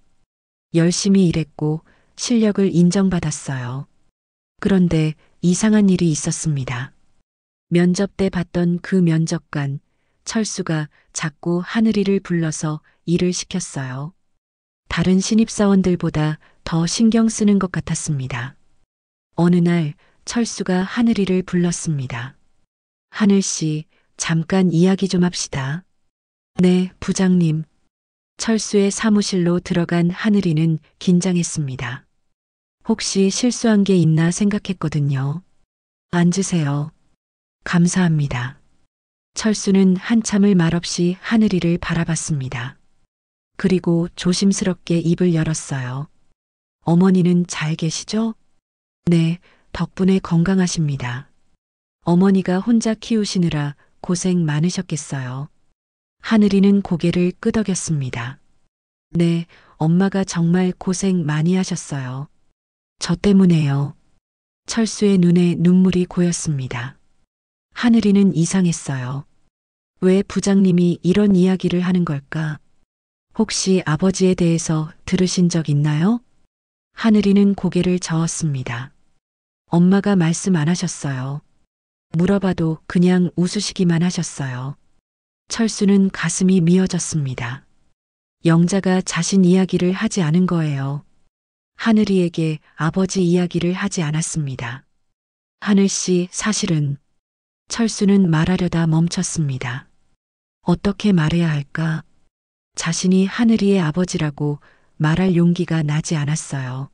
열심히 일했고 실력을 인정받았어요. 그런데 이상한 일이 있었습니다. 면접 때 봤던 그 면접관, 철수가 자꾸 하늘이를 불러서 일을 시켰어요. 다른 신입사원들보다 더 신경 쓰는 것 같았습니다. 어느 날 철수가 하늘이를 불렀습니다. 하늘 씨, 잠깐 이야기 좀 합시다. 네, 부장님. 철수의 사무실로 들어간 하늘이는 긴장했습니다. 혹시 실수한 게 있나 생각했거든요. 앉으세요. 감사합니다. 철수는 한참을 말없이 하늘이를 바라봤습니다. 그리고 조심스럽게 입을 열었어요. 어머니는 잘 계시죠? 네, 덕분에 건강하십니다. 어머니가 혼자 키우시느라 고생 많으셨겠어요. 하늘이는 고개를 끄덕였습니다. 네, 엄마가 정말 고생 많이 하셨어요. 저 때문에요. 철수의 눈에 눈물이 고였습니다. 하늘이는 이상했어요. 왜 부장님이 이런 이야기를 하는 걸까? 혹시 아버지에 대해서 들으신 적 있나요? 하늘이는 고개를 저었습니다. 엄마가 말씀 안 하셨어요. 물어봐도 그냥 웃으시기만 하셨어요. 철수는 가슴이 미어졌습니다. 영자가 자신 이야기를 하지 않은 거예요. 하늘이에게 아버지 이야기를 하지 않았습니다. 하늘 씨, 사실은 철수는 말하려다 멈췄습니다. 어떻게 말해야 할까? 자신이 하늘이의 아버지라고 말할 용기가 나지 않았어요.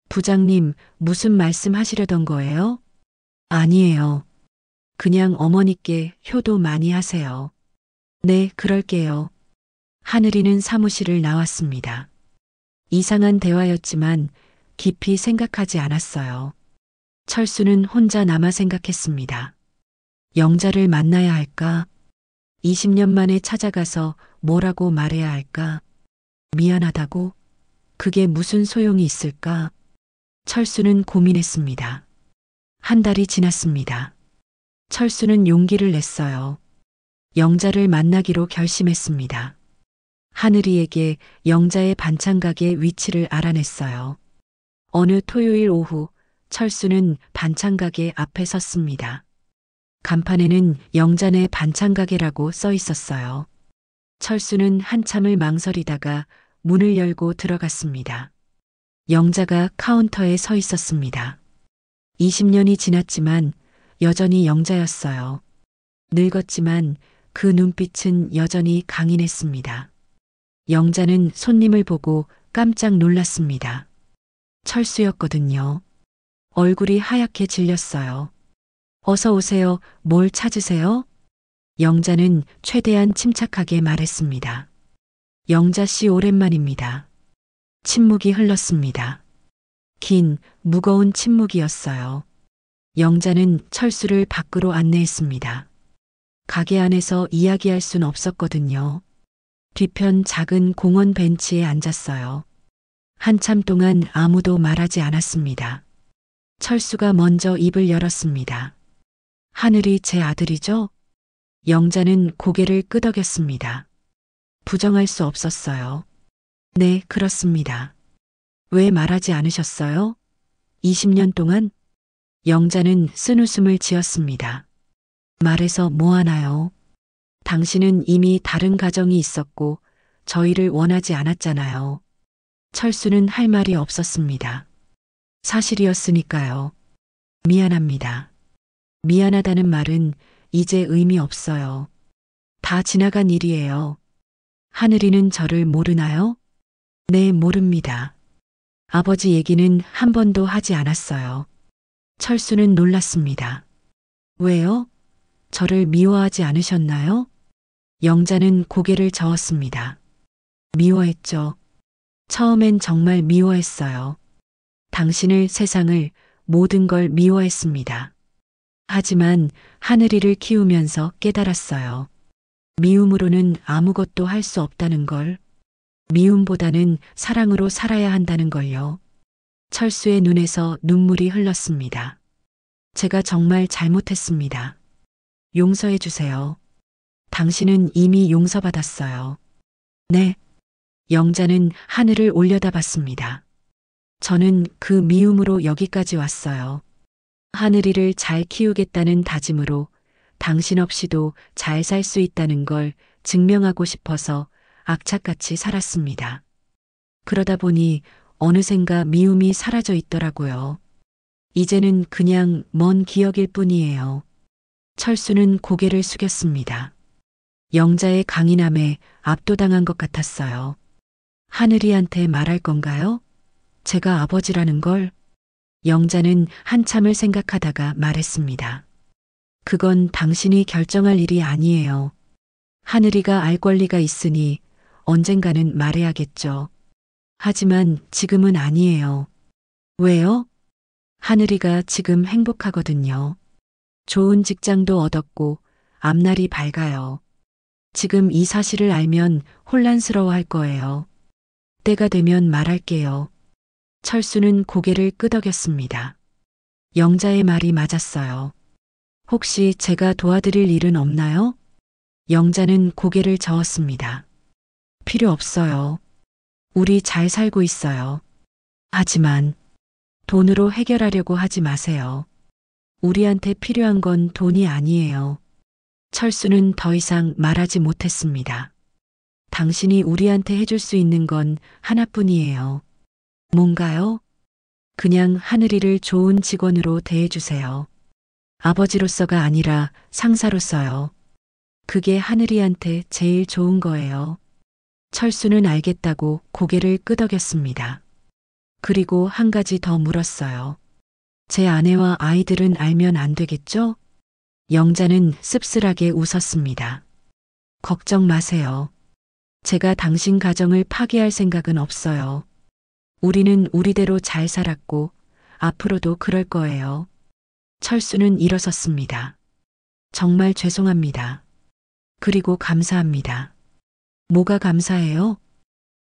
부장님, 무슨 말씀 하시려던 거예요? 아니에요. 그냥 어머니께 효도 많이 하세요. 네, 그럴게요. 하늘이는 사무실을 나왔습니다. 이상한 대화였지만 깊이 생각하지 않았어요. 철수는 혼자 남아 생각했습니다. 영자를 만나야 할까? 20년 만에 찾아가서 뭐라고 말해야 할까? 미안하다고? 그게 무슨 소용이 있을까? 철수는 고민했습니다. 한 달이 지났습니다. 철수는 용기를 냈어요. 영자를 만나기로 결심했습니다. 하늘이에게 영자의 반찬 가게 위치를 알아냈어요. 어느 토요일 오후 철수는 반찬 가게 앞에 섰습니다. 간판에는 영자네 반찬 가게라고 써 있었어요. 철수는 한참을 망설이다가 문을 열고 들어갔습니다. 영자가 카운터에 서 있었습니다. 20년이 지났지만 여전히 영자였어요. 늙었지만 그 눈빛은 여전히 강인했습니다. 영자는 손님을 보고 깜짝 놀랐습니다. 철수였거든요. 얼굴이 하얗게 질렸어요. 어서 오세요. 뭘 찾으세요? 영자는 최대한 침착하게 말했습니다. 영자 씨 오랜만입니다. 침묵이 흘렀습니다. 긴, 무거운 침묵이었어요. 영자는 철수를 밖으로 안내했습니다. 가게 안에서 이야기할 순 없었거든요. 뒤편 작은 공원 벤치에 앉았어요. 한참 동안 아무도 말하지 않았습니다. 철수가 먼저 입을 열었습니다. 하늘이 제 아들이죠? 영자는 고개를 끄덕였습니다. 부정할 수 없었어요. 네, 그렇습니다. 왜 말하지 않으셨어요? 20년 동안? 영자는 쓴웃음을 지었습니다. 말해서 뭐 하나요? 당신은 이미 다른 가정이 있었고 저희를 원하지 않았잖아요. 철수는 할 말이 없었습니다. 사실이었으니까요. 미안합니다. 미안하다는 말은 이제 의미 없어요. 다 지나간 일이에요. 하늘이는 저를 모르나요? 네, 모릅니다. 아버지 얘기는 한 번도 하지 않았어요. 철수는 놀랐습니다. 왜요? 저를 미워하지 않으셨나요? 영자는 고개를 저었습니다. 미워했죠. 처음엔 정말 미워했어요. 당신을, 세상을, 모든 걸 미워했습니다. 하지만 하늘이를 키우면서 깨달았어요. 미움으로는 아무것도 할 수 없다는 걸. 미움보다는 사랑으로 살아야 한다는 걸요. 철수의 눈에서 눈물이 흘렀습니다. 제가 정말 잘못했습니다. 용서해 주세요. 당신은 이미 용서받았어요. 네. 영자는 하늘을 올려다봤습니다. 저는 그 미움으로 여기까지 왔어요. 하늘이를 잘 키우겠다는 다짐으로 당신 없이도 잘 살 수 있다는 걸 증명하고 싶어서 악착같이 살았습니다. 그러다 보니 어느샌가 미움이 사라져 있더라고요. 이제는 그냥 먼 기억일 뿐이에요. 철수는 고개를 숙였습니다. 영자의 강인함에 압도당한 것 같았어요. 하늘이한테 말할 건가요? 제가 아버지라는 걸? 영자는 한참을 생각하다가 말했습니다. 그건 당신이 결정할 일이 아니에요. 하늘이가 알 권리가 있으니 언젠가는 말해야겠죠. 하지만 지금은 아니에요. 왜요? 하늘이가 지금 행복하거든요. 좋은 직장도 얻었고 앞날이 밝아요. 지금 이 사실을 알면 혼란스러워할 거예요. 때가 되면 말할게요. 철수는 고개를 끄덕였습니다. 영자의 말이 맞았어요. 혹시 제가 도와드릴 일은 없나요? 영자는 고개를 저었습니다. 필요 없어요. 우리 잘 살고 있어요. 하지만 돈으로 해결하려고 하지 마세요. 우리한테 필요한 건 돈이 아니에요. 철수는 더 이상 말하지 못했습니다. 당신이 우리한테 해줄 수 있는 건 하나뿐이에요. 뭔가요? 그냥 하늘이를 좋은 직원으로 대해주세요. 아버지로서가 아니라 상사로서요. 그게 하늘이한테 제일 좋은 거예요. 철수는 알겠다고 고개를 끄덕였습니다. 그리고 한 가지 더 물었어요. 제 아내와 아이들은 알면 안 되겠죠? 영자는 씁쓸하게 웃었습니다. 걱정 마세요. 제가 당신 가정을 파괴할 생각은 없어요. 우리는 우리대로 잘 살았고 앞으로도 그럴 거예요. 철수는 일어섰습니다. 정말 죄송합니다. 그리고 감사합니다. 뭐가 감사해요?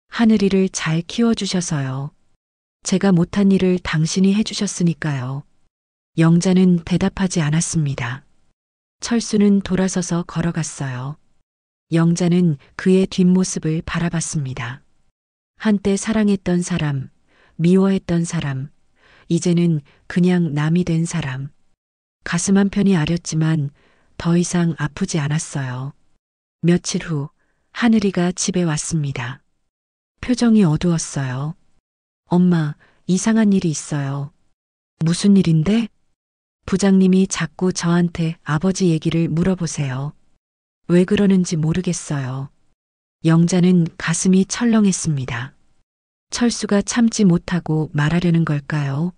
하늘이를 잘 키워주셔서요. 제가 못한 일을 당신이 해주셨으니까요. 영자는 대답하지 않았습니다. 철수는 돌아서서 걸어갔어요. 영자는 그의 뒷모습을 바라봤습니다. 한때 사랑했던 사람, 미워했던 사람, 이제는 그냥 남이 된 사람. 가슴 한편이 아렸지만 더 이상 아프지 않았어요. 며칠 후 하늘이가 집에 왔습니다. 표정이 어두웠어요. 엄마, 이상한 일이 있어요. 무슨 일인데? 부장님이 자꾸 저한테 아버지 얘기를 물어보세요. 왜 그러는지 모르겠어요. 영자는 가슴이 철렁했습니다. 철수가 참지 못하고 말하려는 걸까요?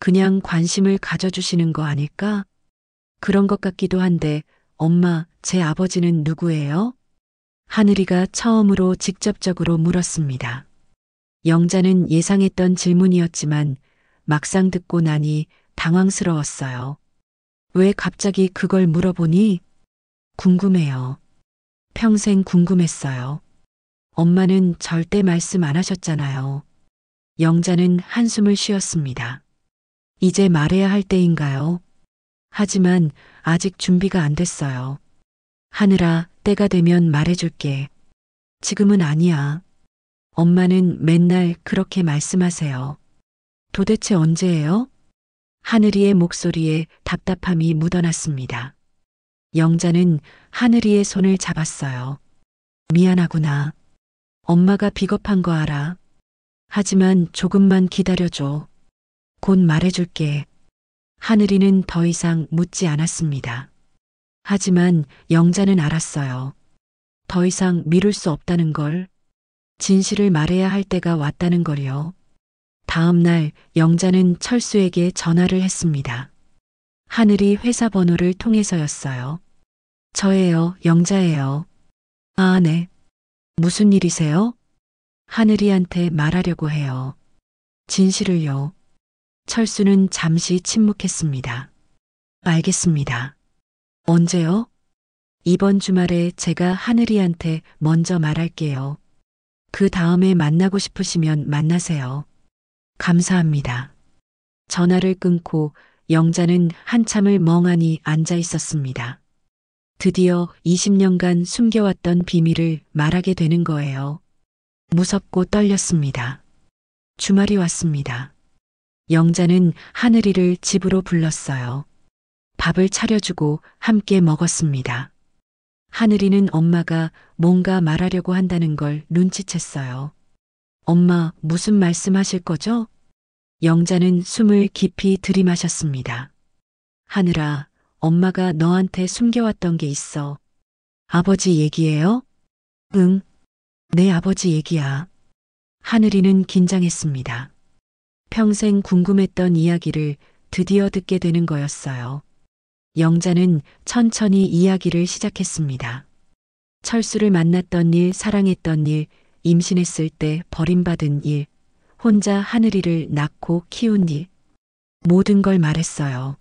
그냥 관심을 가져주시는 거 아닐까? 그런 것 같기도 한데, 엄마, 제 아버지는 누구예요? 하늘이가 처음으로 직접적으로 물었습니다. 영자는 예상했던 질문이었지만 막상 듣고 나니 당황스러웠어요. 왜 갑자기 그걸 물어보니? 궁금해요. 평생 궁금했어요. 엄마는 절대 말씀 안 하셨잖아요. 영자는 한숨을 쉬었습니다. 이제 말해야 할 때인가요? 하지만 아직 준비가 안 됐어요. 하늘아, 때가 되면 말해줄게. 지금은 아니야. 엄마는 맨날 그렇게 말씀하세요. 도대체 언제예요? 하늘이의 목소리에 답답함이 묻어났습니다. 영자는 하늘이의 손을 잡았어요. 미안하구나. 엄마가 비겁한 거 알아. 하지만 조금만 기다려줘. 곧 말해줄게. 하늘이는 더 이상 묻지 않았습니다. 하지만 영자는 알았어요. 더 이상 미룰 수 없다는 걸. 진실을 말해야 할 때가 왔다는 걸요. 다음 날 영자는 철수에게 전화를 했습니다. 하늘이 회사 번호를 통해서였어요. 저예요, 영자예요. 아, 네. 무슨 일이세요? 하늘이한테 말하려고 해요. 진실을요. 철수는 잠시 침묵했습니다. 알겠습니다. 언제요? 이번 주말에 제가 하늘이한테 먼저 말할게요. 그 다음에 만나고 싶으시면 만나세요. 감사합니다. 전화를 끊고 영자는 한참을 멍하니 앉아 있었습니다. 드디어 20년간 숨겨왔던 비밀을 말하게 되는 거예요. 무섭고 떨렸습니다. 주말이 왔습니다. 영자는 하늘이를 집으로 불렀어요. 밥을 차려주고 함께 먹었습니다. 하늘이는 엄마가 뭔가 말하려고 한다는 걸 눈치챘어요. 엄마, 무슨 말씀하실 거죠? 영자는 숨을 깊이 들이마셨습니다. 하늘아, 엄마가 너한테 숨겨왔던 게 있어. 아버지 얘기예요? 응, 내 아버지 얘기야. 하늘이는 긴장했습니다. 평생 궁금했던 이야기를 드디어 듣게 되는 거였어요. 영자는 천천히 이야기를 시작했습니다. 철수를 만났던 일, 사랑했던 일, 임신했을 때 버림받은 일, 혼자 하늘이를 낳고 키운 일, 모든 걸 말했어요.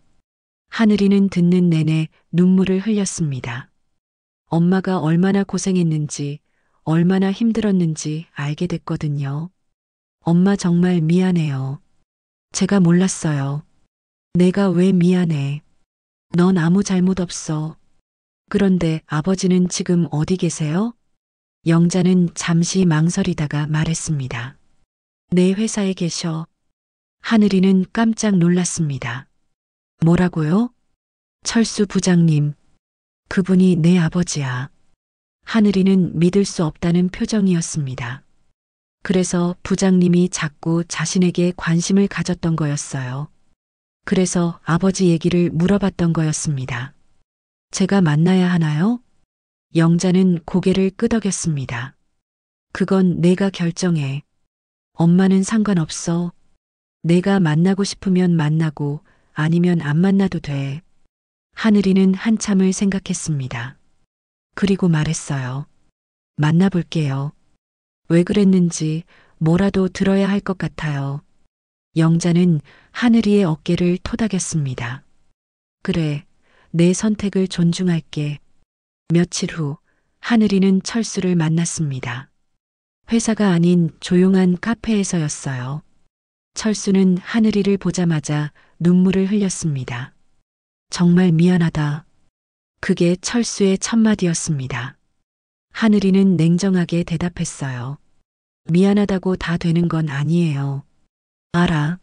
하늘이는 듣는 내내 눈물을 흘렸습니다. 엄마가 얼마나 고생했는지, 얼마나 힘들었는지 알게 됐거든요. 엄마 정말 미안해요. 제가 몰랐어요. 내가 왜 미안해. 넌 아무 잘못 없어. 그런데 아버지는 지금 어디 계세요? 영자는 잠시 망설이다가 말했습니다. 내 회사에 계셔. 하늘이는 깜짝 놀랐습니다. 뭐라고요? 철수 부장님. 그분이 내 아버지야. 하늘이는 믿을 수 없다는 표정이었습니다. 그래서 부장님이 자꾸 자신에게 관심을 가졌던 거였어요. 그래서 아버지 얘기를 물어봤던 거였습니다. 제가 만나야 하나요? 영자는 고개를 끄덕였습니다. 그건 내가 결정해. 엄마는 상관없어. 내가 만나고 싶으면 만나고 아니면 안 만나도 돼. 하늘이는 한참을 생각했습니다. 그리고 말했어요. 만나볼게요. 왜 그랬는지 뭐라도 들어야 할 것 같아요. 영자는 하늘이의 어깨를 토닥였습니다. 그래, 내 선택을 존중할게. 며칠 후 하늘이는 철수를 만났습니다. 회사가 아닌 조용한 카페에서였어요. 철수는 하늘이를 보자마자 눈물을 흘렸습니다. 정말 미안하다. 그게 철수의 첫마디였습니다. 하늘이는 냉정하게 대답했어요. 미안하다고 다 되는 건 아니에요. 알아.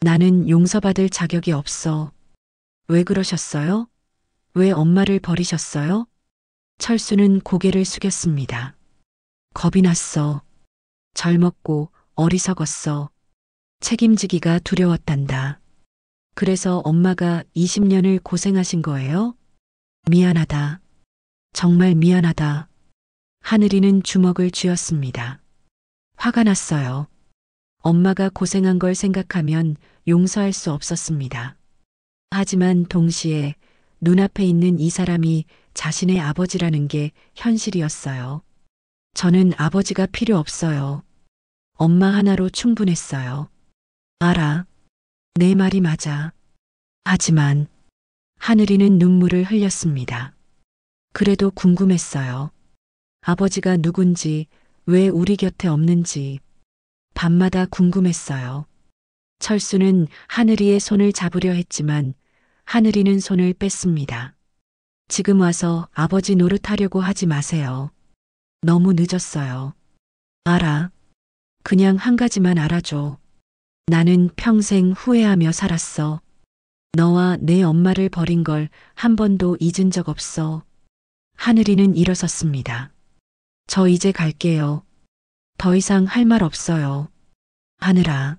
나는 용서받을 자격이 없어. 왜 그러셨어요? 왜 엄마를 버리셨어요? 철수는 고개를 숙였습니다. 겁이 났어. 젊었고 어리석었어. 책임지기가 두려웠단다. 그래서 엄마가 20년을 고생하신 거예요? 미안하다. 정말 미안하다. 하늘이는 주먹을 쥐었습니다. 화가 났어요. 엄마가 고생한 걸 생각하면 용서할 수 없었습니다. 하지만 동시에 눈앞에 있는 이 사람이 자신의 아버지라는 게 현실이었어요. 저는 아버지가 필요 없어요. 엄마 하나로 충분했어요. 알아. 내 말이 맞아. 하지만 하늘이는 눈물을 흘렸습니다. 그래도 궁금했어요. 아버지가 누군지, 왜 우리 곁에 없는지 밤마다 궁금했어요. 철수는 하늘이의 손을 잡으려 했지만 하늘이는 손을 뺐습니다. 지금 와서 아버지 노릇하려고 하지 마세요. 너무 늦었어요. 알아. 그냥 한 가지만 알아줘. 나는 평생 후회하며 살았어. 너와 내 엄마를 버린 걸 한 번도 잊은 적 없어. 하늘이는 일어섰습니다. 저 이제 갈게요. 더 이상 할 말 없어요. 하늘아.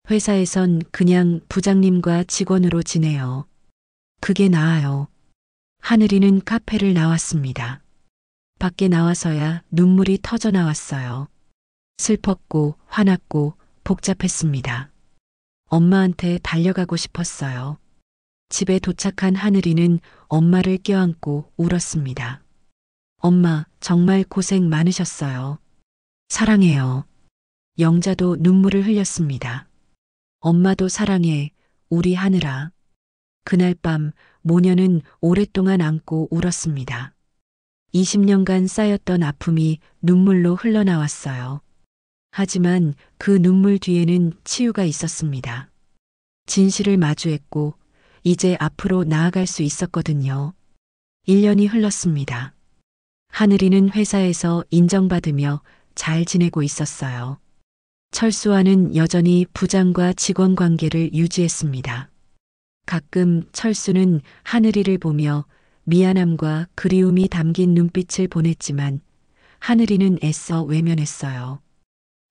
회사에선 그냥 부장님과 직원으로 지내요. 그게 나아요. 하늘이는 카페를 나왔습니다. 밖에 나와서야 눈물이 터져 나왔어요. 슬펐고 화났고 복잡했습니다. 엄마한테 달려가고 싶었어요. 집에 도착한 하늘이는 엄마를 껴안고 울었습니다. 엄마, 정말 고생 많으셨어요. 사랑해요. 영자도 눈물을 흘렸습니다. 엄마도 사랑해, 우리 하늘아. 그날 밤 모녀는 오랫동안 안고 울었습니다. 20년간 쌓였던 아픔이 눈물로 흘러나왔어요. 하지만 그 눈물 뒤에는 치유가 있었습니다. 진실을 마주했고 이제 앞으로 나아갈 수 있었거든요. 1년이 흘렀습니다. 하늘이는 회사에서 인정받으며 잘 지내고 있었어요. 철수와는 여전히 부장과 직원 관계를 유지했습니다. 가끔 철수는 하늘이를 보며 미안함과 그리움이 담긴 눈빛을 보냈지만 하늘이는 애써 외면했어요.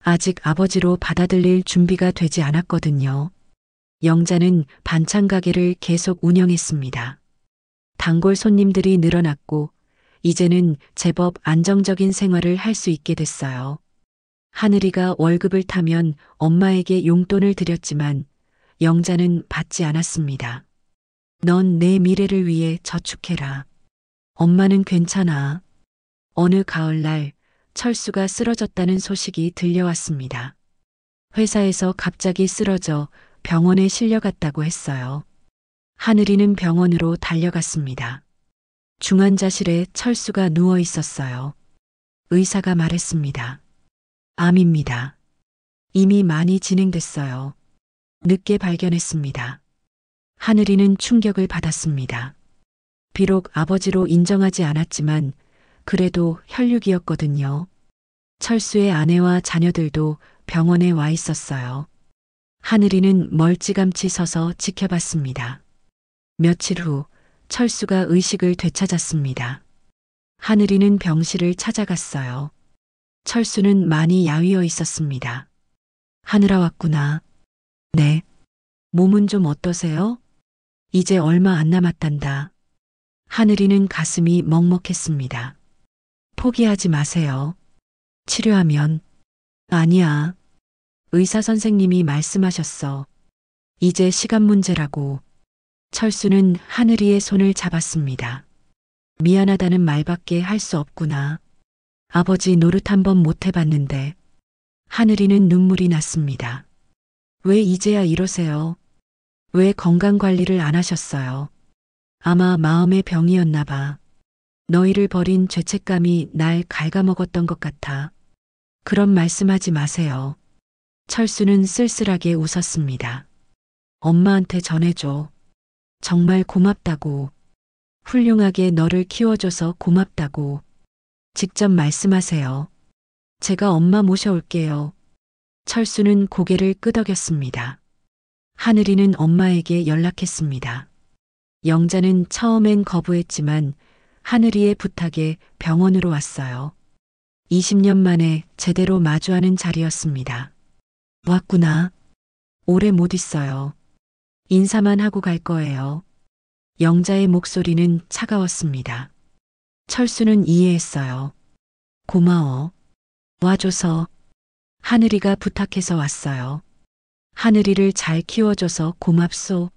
아직 아버지로 받아들일 준비가 되지 않았거든요. 영자는 반찬 가게를 계속 운영했습니다. 단골 손님들이 늘어났고 이제는 제법 안정적인 생활을 할 수 있게 됐어요. 하늘이가 월급을 타면 엄마에게 용돈을 드렸지만 영자는 받지 않았습니다. 넌 내 미래를 위해 저축해라. 엄마는 괜찮아. 어느 가을날 철수가 쓰러졌다는 소식이 들려왔습니다. 회사에서 갑자기 쓰러져 병원에 실려갔다고 했어요. 하늘이는 병원으로 달려갔습니다. 중환자실에 철수가 누워 있었어요. 의사가 말했습니다. 암입니다. 이미 많이 진행됐어요. 늦게 발견했습니다. 하늘이는 충격을 받았습니다. 비록 아버지로 인정하지 않았지만 그래도 혈육이었거든요. 철수의 아내와 자녀들도 병원에 와 있었어요. 하늘이는 멀찌감치 서서 지켜봤습니다. 며칠 후 철수가 의식을 되찾았습니다. 하늘이는 병실을 찾아갔어요. 철수는 많이 야위어 있었습니다. 하늘아 왔구나. 네. 몸은 좀 어떠세요? 이제 얼마 안 남았단다. 하늘이는 가슴이 먹먹했습니다. 포기하지 마세요. 치료하면. 아니야. 의사 선생님이 말씀하셨어. 이제 시간 문제라고. 철수는 하늘이의 손을 잡았습니다. 미안하다는 말밖에 할 수 없구나. 아버지 노릇 한번 못 해봤는데. 하늘이는 눈물이 났습니다. 왜 이제야 이러세요? 왜 건강 관리를 안 하셨어요? 아마 마음의 병이었나 봐. 너희를 버린 죄책감이 날 갉아먹었던 것 같아. 그런 말씀하지 마세요. 철수는 쓸쓸하게 웃었습니다. 엄마한테 전해줘. 정말 고맙다고. 훌륭하게 너를 키워줘서 고맙다고. 직접 말씀하세요. 제가 엄마 모셔올게요. 철수는 고개를 끄덕였습니다. 하늘이는 엄마에게 연락했습니다. 영자는 처음엔 거부했지만 하늘이의 부탁에 병원으로 왔어요. 20년 만에 제대로 마주하는 자리였습니다. 왔구나. 오래 못 있어요. 인사만 하고 갈 거예요. 영자의 목소리는 차가웠습니다. 철수는 이해했어요. 고마워. 와줘서. 하늘이가 부탁해서 왔어요. 하늘이를 잘 키워줘서 고맙소.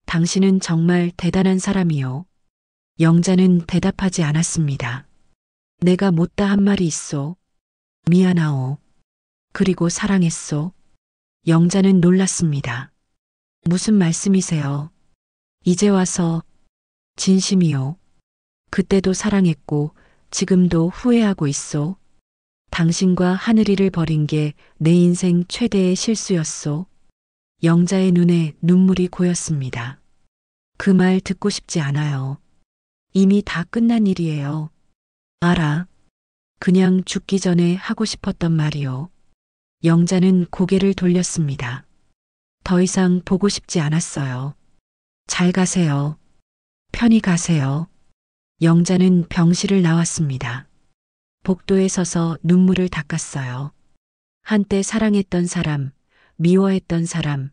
당신은 정말 대단한 사람이요. 영자는 대답하지 않았습니다. 내가 못다 한 말이 있소. 미안하오. 그리고 사랑했소. 영자는 놀랐습니다. 무슨 말씀이세요? 이제 와서. 진심이요. 그때도 사랑했고 지금도 후회하고 있소. 당신과 하늘이를 버린 게 내 인생 최대의 실수였소. 영자의 눈에 눈물이 고였습니다. 그 말 듣고 싶지 않아요. 이미 다 끝난 일이에요. 알아. 그냥 죽기 전에 하고 싶었던 말이요. 영자는 고개를 돌렸습니다. 더 이상 보고 싶지 않았어요. 잘 가세요. 편히 가세요. 영자는 병실을 나왔습니다. 복도에 서서 눈물을 닦았어요. 한때 사랑했던 사람, 미워했던 사람,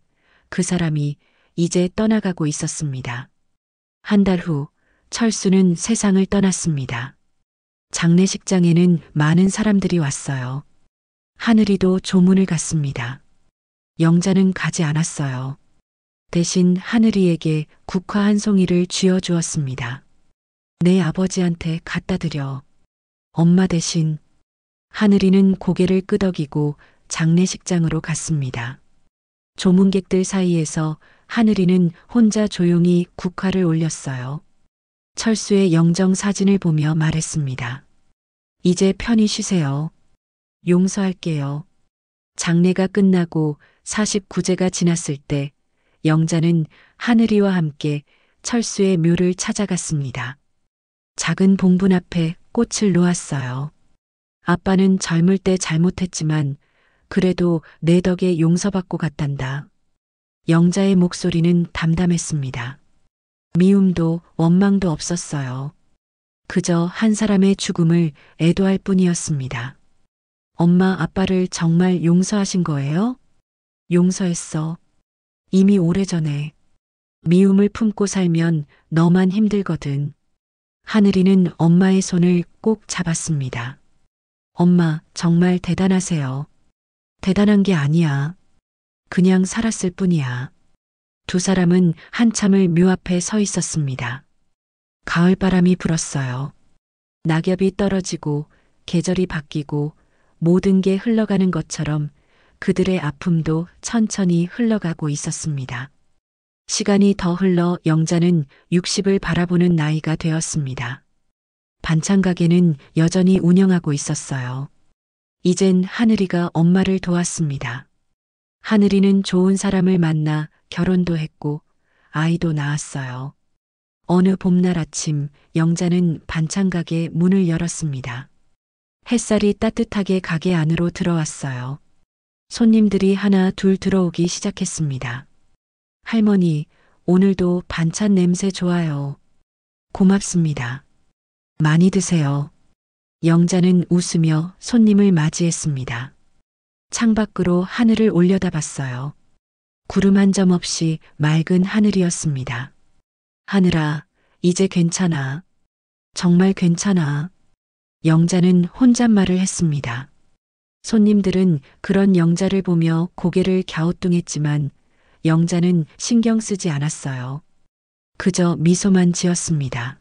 그 사람이 이제 떠나가고 있었습니다. 한 달 후 철수는 세상을 떠났습니다. 장례식장에는 많은 사람들이 왔어요. 하늘이도 조문을 갔습니다. 영자는 가지 않았어요. 대신 하늘이에게 국화 한 송이를 쥐어주었습니다. 내 아버지한테 갖다 드려. 엄마 대신. 하늘이는 고개를 끄덕이고 장례식장으로 갔습니다. 조문객들 사이에서 하늘이는 혼자 조용히 국화를 올렸어요. 철수의 영정 사진을 보며 말했습니다. 이제 편히 쉬세요. 용서할게요. 장례가 끝나고 49제가 지났을 때 영자는 하늘이와 함께 철수의 묘를 찾아갔습니다. 작은 봉분 앞에 꽃을 놓았어요. 아빠는 젊을 때 잘못했지만 그래도 내 덕에 용서받고 갔단다. 영자의 목소리는 담담했습니다. 미움도 원망도 없었어요. 그저 한 사람의 죽음을 애도할 뿐이었습니다. 엄마, 아빠를 정말 용서하신 거예요? 용서했어. 이미 오래전에. 미움을 품고 살면 너만 힘들거든. 하늘이는 엄마의 손을 꼭 잡았습니다. 엄마, 정말 대단하세요. 대단한 게 아니야. 그냥 살았을 뿐이야. 두 사람은 한참을 묘 앞에 서 있었습니다. 가을바람이 불었어요. 낙엽이 떨어지고 계절이 바뀌고 모든 게 흘러가는 것처럼 그들의 아픔도 천천히 흘러가고 있었습니다. 시간이 더 흘러 영자는 60을 바라보는 나이가 되었습니다. 반찬 가게는 여전히 운영하고 있었어요. 이젠 하늘이가 엄마를 도왔습니다. 하늘이는 좋은 사람을 만나 결혼도 했고 아이도 낳았어요. 어느 봄날 아침 영자는 반찬 가게 문을 열었습니다. 햇살이 따뜻하게 가게 안으로 들어왔어요. 손님들이 하나 둘 들어오기 시작했습니다. 할머니, 오늘도 반찬 냄새 좋아요. 고맙습니다. 많이 드세요. 영자는 웃으며 손님을 맞이했습니다. 창밖으로 하늘을 올려다봤어요. 구름 한 점 없이 맑은 하늘이었습니다. 하늘아, 이제 괜찮아. 정말 괜찮아. 영자는 혼잣말을 했습니다. 손님들은 그런 영자를 보며 고개를 갸우뚱했지만 영자는 신경 쓰지 않았어요. 그저 미소만 지었습니다.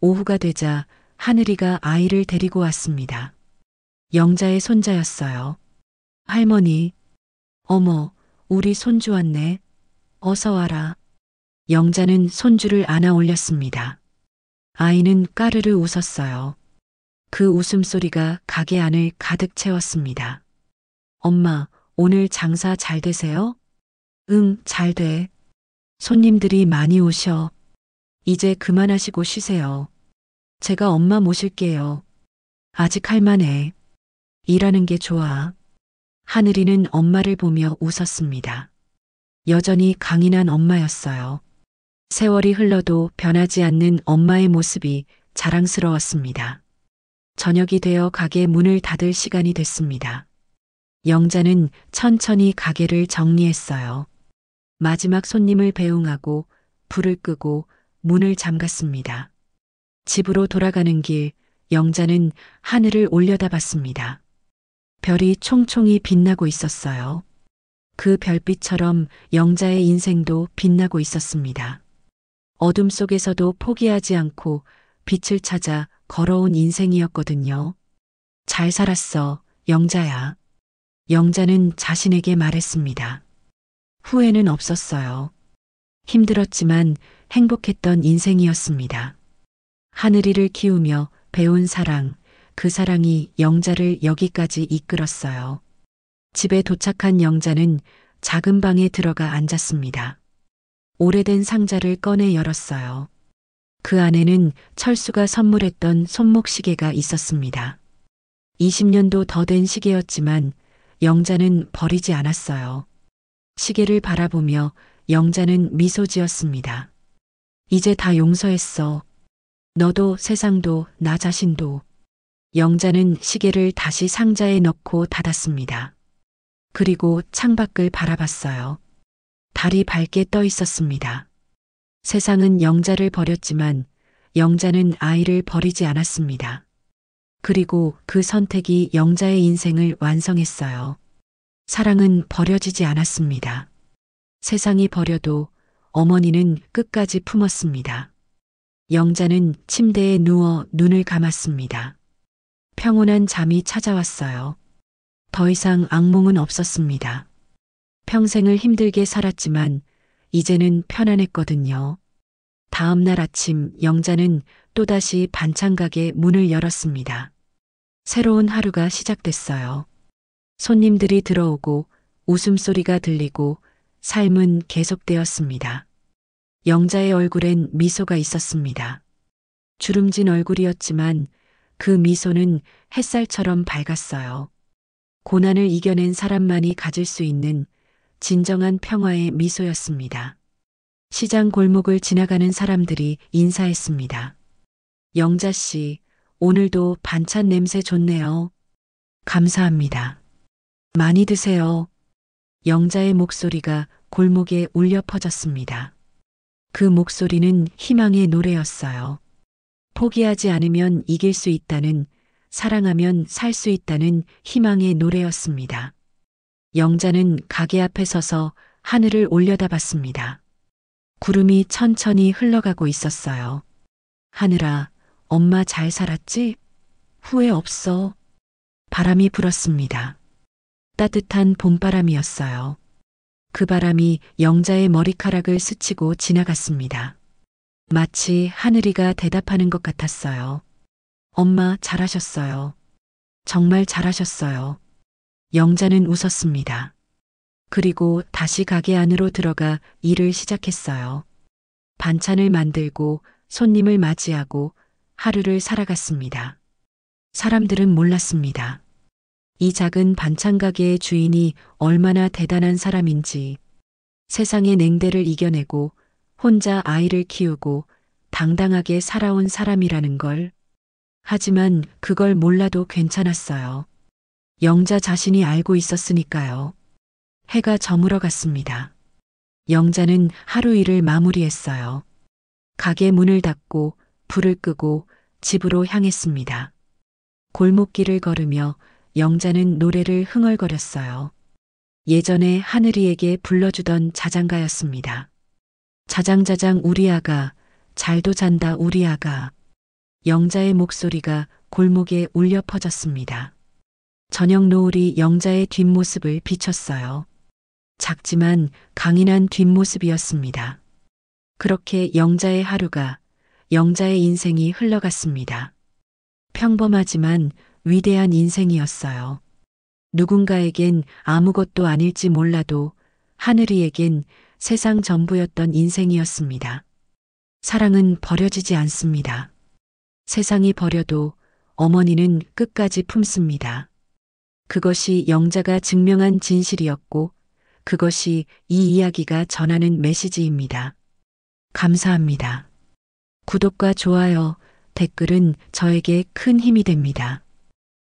오후가 되자 하늘이가 아이를 데리고 왔습니다. 영자의 손자였어요. 할머니, 어머, 우리 손주 왔네. 어서 와라. 영자는 손주를 안아 올렸습니다. 아이는 까르르 웃었어요. 그 웃음소리가 가게 안을 가득 채웠습니다. 엄마, 오늘 장사 잘 되세요? 응, 잘 돼. 손님들이 많이 오셔. 이제 그만하시고 쉬세요. 제가 엄마 모실게요. 아직 할만해. 일하는 게 좋아. 하늘이는 엄마를 보며 웃었습니다. 여전히 강인한 엄마였어요. 세월이 흘러도 변하지 않는 엄마의 모습이 자랑스러웠습니다. 저녁이 되어 가게 문을 닫을 시간이 됐습니다. 영자는 천천히 가게를 정리했어요. 마지막 손님을 배웅하고 불을 끄고 문을 잠갔습니다. 집으로 돌아가는 길, 영자는 하늘을 올려다봤습니다. 별이 총총히 빛나고 있었어요. 그 별빛처럼 영자의 인생도 빛나고 있었습니다. 어둠 속에서도 포기하지 않고 빛을 찾아 걸어온 인생이었거든요. 잘 살았어, 영자야. 영자는 자신에게 말했습니다. 후회는 없었어요. 힘들었지만 행복했던 인생이었습니다. 하늘이를 키우며 배운 사랑, 그 사랑이 영자를 여기까지 이끌었어요. 집에 도착한 영자는 작은 방에 들어가 앉았습니다. 오래된 상자를 꺼내 열었어요. 그 안에는 철수가 선물했던 손목시계가 있었습니다. 20년도 더 된 시계였지만 영자는 버리지 않았어요. 시계를 바라보며 영자는 미소 지었습니다. 이제 다 용서했어. 너도 세상도 나 자신도. 영자는 시계를 다시 상자에 넣고 닫았습니다. 그리고 창밖을 바라봤어요. 달이 밝게 떠 있었습니다. 세상은 영자를 버렸지만 영자는 아이를 버리지 않았습니다. 그리고 그 선택이 영자의 인생을 완성했어요. 사랑은 버려지지 않았습니다. 세상이 버려도 어머니는 끝까지 품었습니다. 영자는 침대에 누워 눈을 감았습니다. 평온한 잠이 찾아왔어요. 더 이상 악몽은 없었습니다. 평생을 힘들게 살았지만 이제는 편안했거든요. 다음 날 아침 영자는 또다시 반찬 가게 문을 열었습니다. 새로운 하루가 시작됐어요. 손님들이 들어오고 웃음소리가 들리고 삶은 계속되었습니다. 영자의 얼굴엔 미소가 있었습니다. 주름진 얼굴이었지만 그 미소는 햇살처럼 밝았어요. 고난을 이겨낸 사람만이 가질 수 있는 진정한 평화의 미소였습니다. 시장 골목을 지나가는 사람들이 인사했습니다. 영자 씨, 오늘도 반찬 냄새 좋네요. 감사합니다. 많이 드세요. 영자의 목소리가 골목에 울려 퍼졌습니다. 그 목소리는 희망의 노래였어요. 포기하지 않으면 이길 수 있다는, 사랑하면 살 수 있다는 희망의 노래였습니다. 영자는 가게 앞에 서서 하늘을 올려다봤습니다. 구름이 천천히 흘러가고 있었어요. 하늘아, 엄마 잘 살았지? 후회 없어. 바람이 불었습니다. 따뜻한 봄바람이었어요. 그 바람이 영자의 머리카락을 스치고 지나갔습니다. 마치 하늘이가 대답하는 것 같았어요. 엄마 잘하셨어요. 정말 잘하셨어요. 영자는 웃었습니다. 그리고 다시 가게 안으로 들어가 일을 시작했어요. 반찬을 만들고 손님을 맞이하고 하루를 살아갔습니다. 사람들은 몰랐습니다. 이 작은 반찬 가게의 주인이 얼마나 대단한 사람인지, 세상의 냉대를 이겨내고 혼자 아이를 키우고 당당하게 살아온 사람이라는 걸. 하지만 그걸 몰라도 괜찮았어요. 영자 자신이 알고 있었으니까요. 해가 저물어 갔습니다. 영자는 하루 일을 마무리했어요. 가게 문을 닫고 불을 끄고 집으로 향했습니다. 골목길을 걸으며 영자는 노래를 흥얼거렸어요. 예전에 하늘이에게 불러주던 자장가였습니다. 자장자장 우리 아가, 잘도 잔다 우리 아가. 영자의 목소리가 골목에 울려 퍼졌습니다. 저녁 노을이 영자의 뒷모습을 비췄어요. 작지만 강인한 뒷모습이었습니다. 그렇게 영자의 하루가, 영자의 인생이 흘러갔습니다. 평범하지만 위대한 인생이었어요. 누군가에겐 아무것도 아닐지 몰라도 하늘이에겐 세상 전부였던 인생이었습니다. 사랑은 버려지지 않습니다. 세상이 버려도 어머니는 끝까지 품습니다. 그것이 영자가 증명한 진실이었고 그것이 이 이야기가 전하는 메시지입니다. 감사합니다. 구독과 좋아요, 댓글은 저에게 큰 힘이 됩니다.